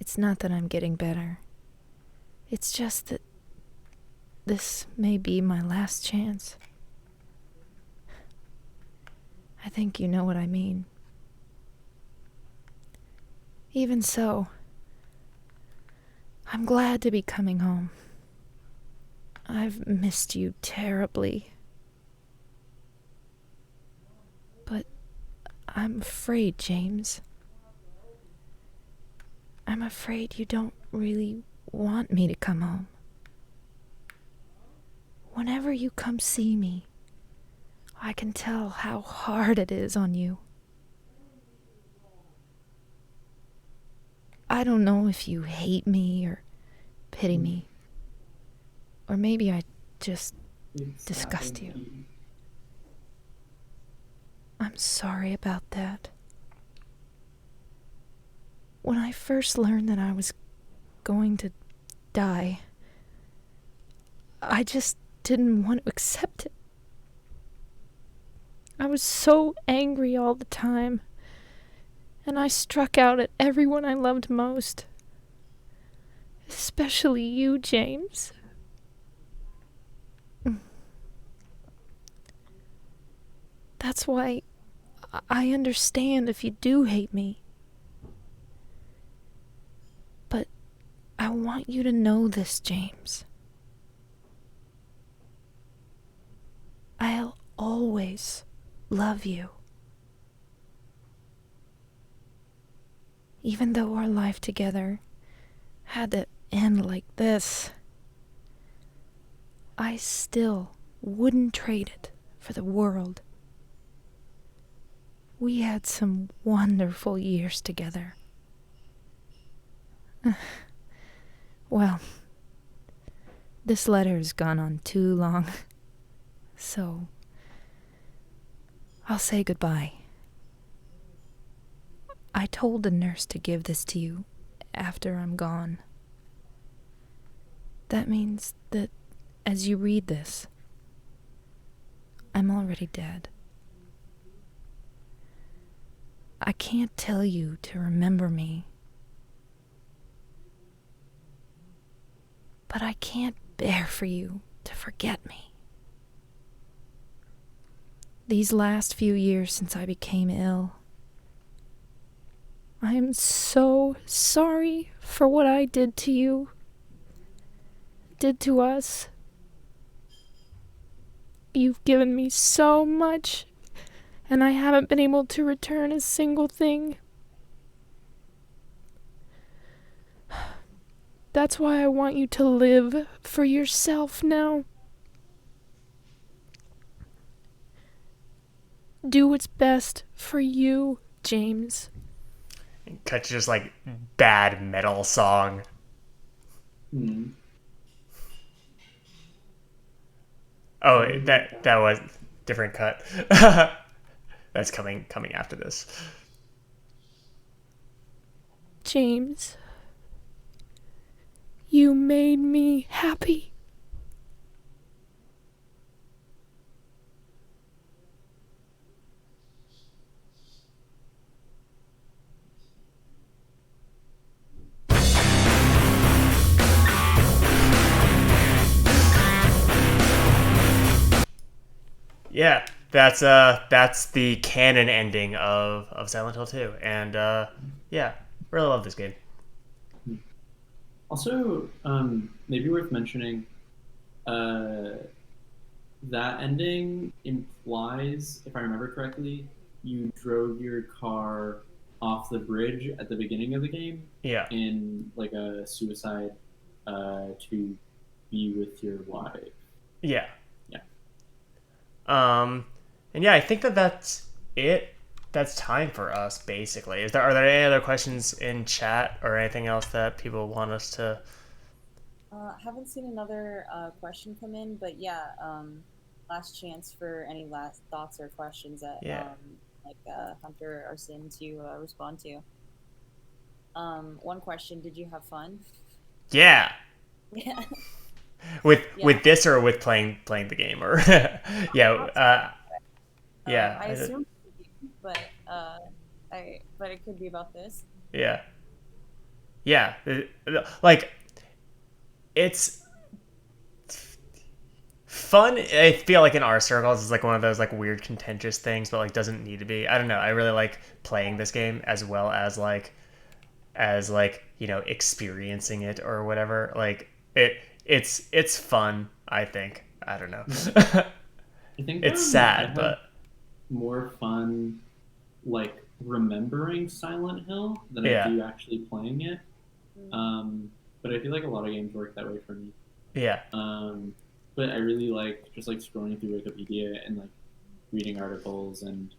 It's not that I'm getting better. It's just that this may be my last chance. I think you know what I mean. Even so, I'm glad to be coming home. I've missed you terribly. But I'm afraid, James. I'm afraid you don't really want me to come home. Whenever you come see me, I can tell how hard it is on you. I don't know if you hate me or pity me. Or maybe I just disgust you. I'm sorry about that. When I first learned that I was going to die, I just didn't want to accept it. I was so angry all the time, and I struck out at everyone I loved most. Especially you, James. That's why I understand if you do hate me. But I want you to know this, James. I'll always love you. Even though our life together had to end like this, I still wouldn't trade it for the world. We had some wonderful years together. Well, this letter has gone on too long, so I'll say goodbye. I told the nurse to give this to you after I'm gone. That means that as you read this, I'm already dead. I can't tell you to remember me, but I can't bear for you to forget me. These last few years since I became ill, I am so sorry for what I did to you, did to us. You've given me so much, and I haven't been able to return a single thing. That's why I want you to live for yourself now. Do what's best for you, James. Cut to just like bad metal song. Oh, that was different cut. That's coming after this. James, you made me happy. Yeah, that's the canon ending of Silent Hill 2, and yeah, really love this game. Also, maybe worth mentioning, that ending implies, if I remember correctly, you drove your car off the bridge at the beginning of the game. Yeah. In like a suicide, to be with your wife. Yeah. Yeah. And yeah, I think that's it. That's time for us, basically. Are there any other questions in chat or anything else that people want us to? Haven't seen another question come in, but yeah, last chance for any last thoughts or questions that Hunter or Syn to respond to. One question: did you have fun? Yeah. Yeah. With this or with playing the game or yeah. Yeah. I assume, but it could be about this. Yeah. Yeah. Like, it's fun. I feel like in our circles, it's like one of those like weird contentious things, but like doesn't need to be. I don't know. I really like playing this game as well as like as like, you know, experiencing it or whatever. Like it's fun, I think. I don't know. I think It's I sad, had but more fun like remembering Silent Hill than I yeah. do actually playing it. But I feel like a lot of games work that way for me. Yeah. But I really like just like scrolling through Wikipedia and like reading articles and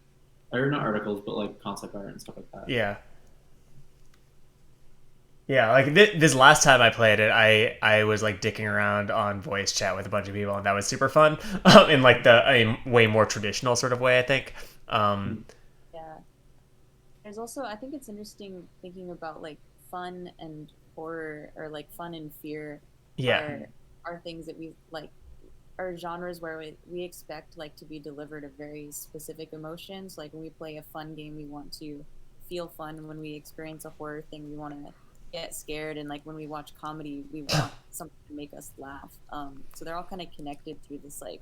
or not articles, but like concept art and stuff like that. Yeah. Yeah, like this last time I played it, I was like dicking around on voice chat with a bunch of people, and that was super fun. In like the way more traditional sort of way, I think. Um, Yeah. There's also, I think it's interesting thinking about like fun and horror, or like fun and fear yeah, are are things that we like, are genres where we expect like to be delivered a very specific emotions. Like when we play a fun game, we want to feel fun. When we experience a horror thing, we want to get scared. And like when we watch comedy, we want something to make us laugh. So they're all kind of connected through this like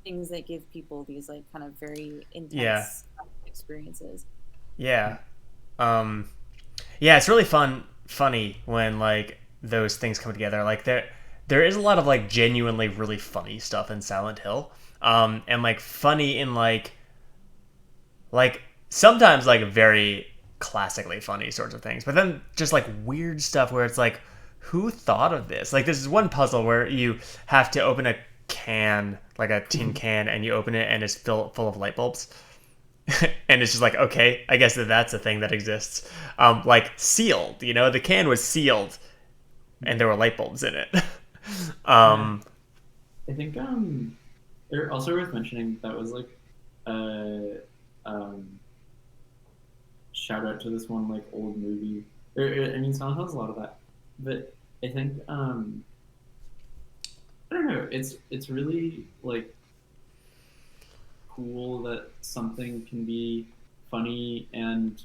things that give people these like kind of very yeah, intense experiences. yeah. Um, yeah, it's really funny when like those things come together. Like there is a lot of like genuinely really funny stuff in Silent Hill. And like funny in like sometimes like very classically funny sorts of things, but then just like weird stuff where it's like, who thought of this? Like this is one puzzle where you have to open a can, like a tin can, and you open it and it's full of light bulbs. And it's just like, okay, I guess that's a thing that exists. Like sealed, you know, the can was sealed and there were light bulbs in it. Yeah. um I think they're also worth mentioning that was like um shout out to this one like old movie. I mean, Silent Hill has a lot of that, but I think I don't know. It's really like cool that something can be funny and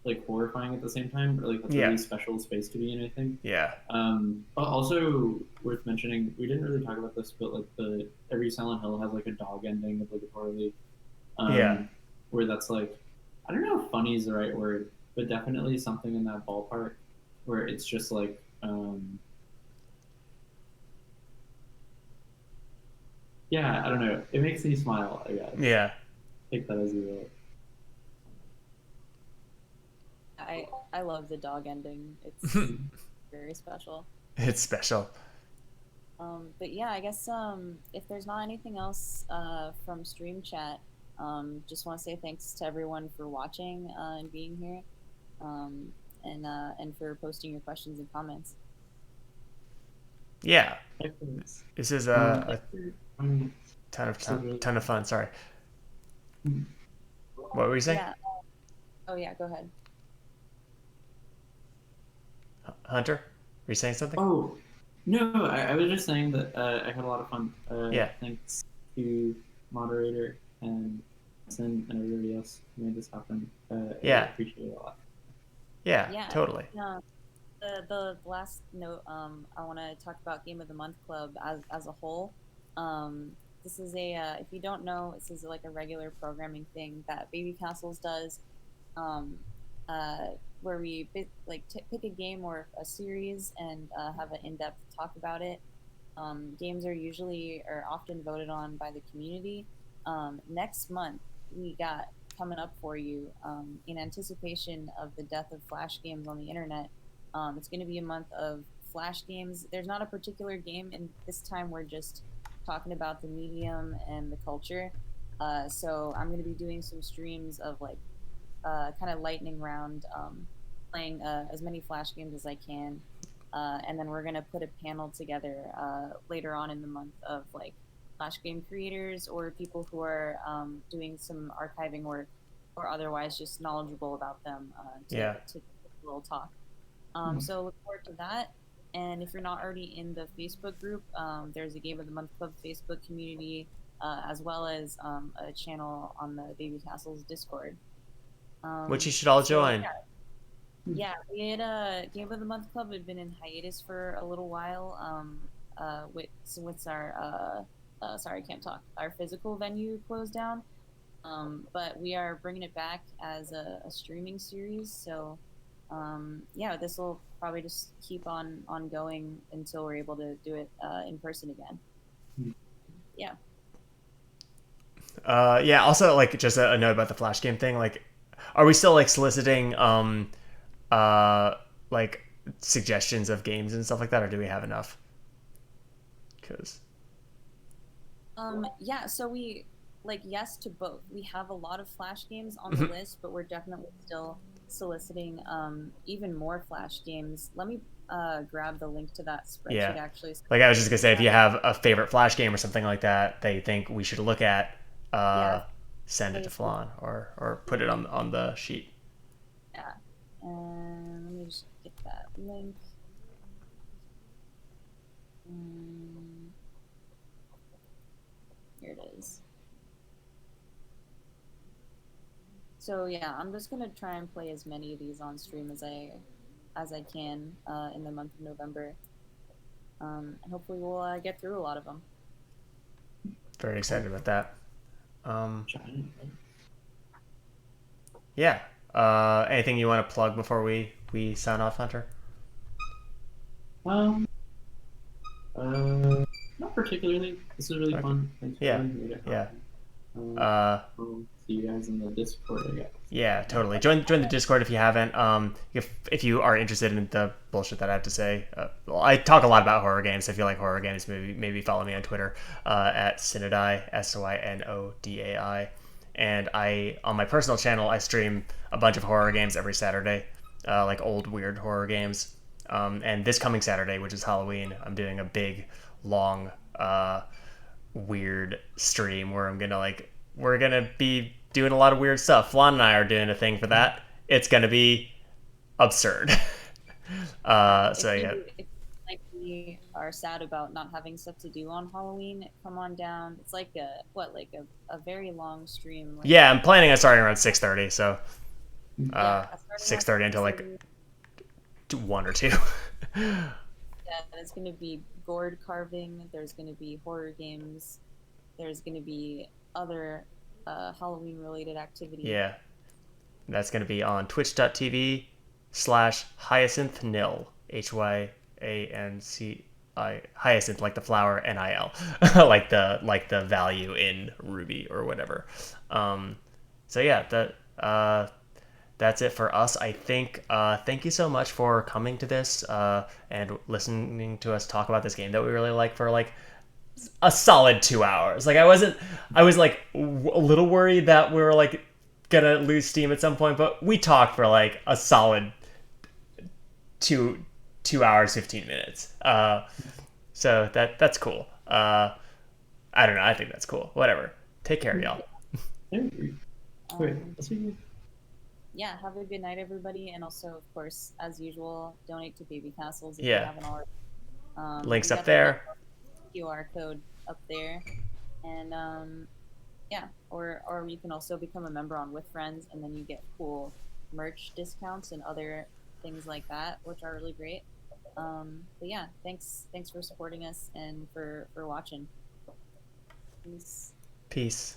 like horrifying at the same time, or like that's a yeah, really special space to be in. I think. yeah, Also worth mentioning, we didn't really talk about this, but like the every Silent Hill has like a dog ending obligatory, yeah, where that's like I don't know if funny is the right word, but definitely something in that ballpark where it's just like yeah, I don't know. It makes me smile, I guess. yeah. Take that as you will. I love the dog ending. It's very special. It's special. But yeah, I guess if there's not anything else from stream chat, just want to say thanks to everyone for watching and being here, um, and for posting your questions and comments. Yeah, Excellent. this is a ton of fun. Sorry, what were you saying? Yeah. Oh yeah, go ahead. Hunter, were you saying something? Oh, no, I was just saying that I had a lot of fun. Yeah. Thanks to moderator and Syn and everybody else who made this happen. Yeah. I appreciate it a lot. Yeah, totally. The last note, I want to talk about Game of the Month Club as a whole. This is if you don't know, this is like a regular programming thing that Babycastles does, where we pick a game or a series and have an in-depth talk about it. Games are often voted on by the community. Next month, we got coming up for you in anticipation of the death of Flash games on the internet. It's going to be a month of Flash games. There's not a particular game, and this time we're just talking about the medium and the culture. So I'm going to be doing some streams of like kind of lightning round, playing as many Flash games as I can. And then we're going to put a panel together later on in the month of like Flash game creators or people who are doing some archiving work or otherwise just knowledgeable about them to a little talk. So look forward to that. And if you're not already in the Facebook group, there's a Game of the Month Club Facebook community, as well as a channel on the Babycastles Discord. Which you should all join. Yeah, we had Game of the Month Club had been in hiatus for a little while. With our sorry, I can't talk. Our physical venue closed down, but we are bringing it back as a streaming series. So yeah, this will probably just keep on going until we're able to do it in person again. Yeah. Yeah. Also, like, just a note about the Flash game thing. Like, are we still like soliciting like suggestions of games and stuff like that, or do we have enough? Because Yeah, so we like yes to both. We have a lot of Flash games on the list, but we're definitely still soliciting even more Flash games. Let me grab the link to that spreadsheet yeah, actually. like I was just gonna say, if you have a favorite Flash game or something like that, they think we should look at, Yeah, send it to Flan or put it on the sheet. yeah. And let me just get that link. Here it is. So yeah, I'm just gonna try and play as many of these on stream as I can in the month of November, and hopefully we'll get through a lot of them. Very excited about that. Yeah. Anything you want to plug before we sign off, Hunter? Not particularly. This is really fun. Thanks for Yeah. having me. Yeah. We'll see you guys in the Discord, I guess. Yeah, totally. Join the Discord if you haven't. If you are interested in the bullshit that I have to say, well, I talk a lot about horror games. If you like horror games, maybe follow me on Twitter at Synodai, SYNODAI. And on my personal channel, I stream a bunch of horror games every Saturday, like old weird horror games. And this coming Saturday, which is Halloween, I'm doing a big, long, weird stream where we're gonna be doing a lot of weird stuff. Flan and I are doing a thing for that. It's gonna be absurd. So yeah. If like we are sad about not having stuff to do on Halloween, come on down. It's like a very long stream. Like, Yeah, I'm planning on starting around 6:30. So yeah, 6:30 until like 1 or 2. Yeah, there's gonna be gourd carving. There's gonna be horror games. There's gonna be other Halloween related activities. Yeah, that's gonna be on twitch.tv/hyacinthnil, HYANCI, hyacinth like the flower, NIL, like the value in Ruby or whatever. So yeah, that's it for us, I think. Thank you so much for coming to this and listening to us talk about this game that we really like for like a solid 2 hours. Like I was like a little worried that we were like gonna lose steam at some point, but we talked for like a solid 2 hours 15 minutes. So that's cool. I don't know. I think that's cool. Whatever. Take care, y'all. Yeah, have a good night, everybody, and also, of course, as usual, donate to Babycastles if Yeah. you haven't already. Links up there. QR code up there, and yeah, or you can also become a member on With Friends, and then you get cool merch discounts and other things like that, which are really great. But yeah, thanks for supporting us and for watching. Peace. Peace.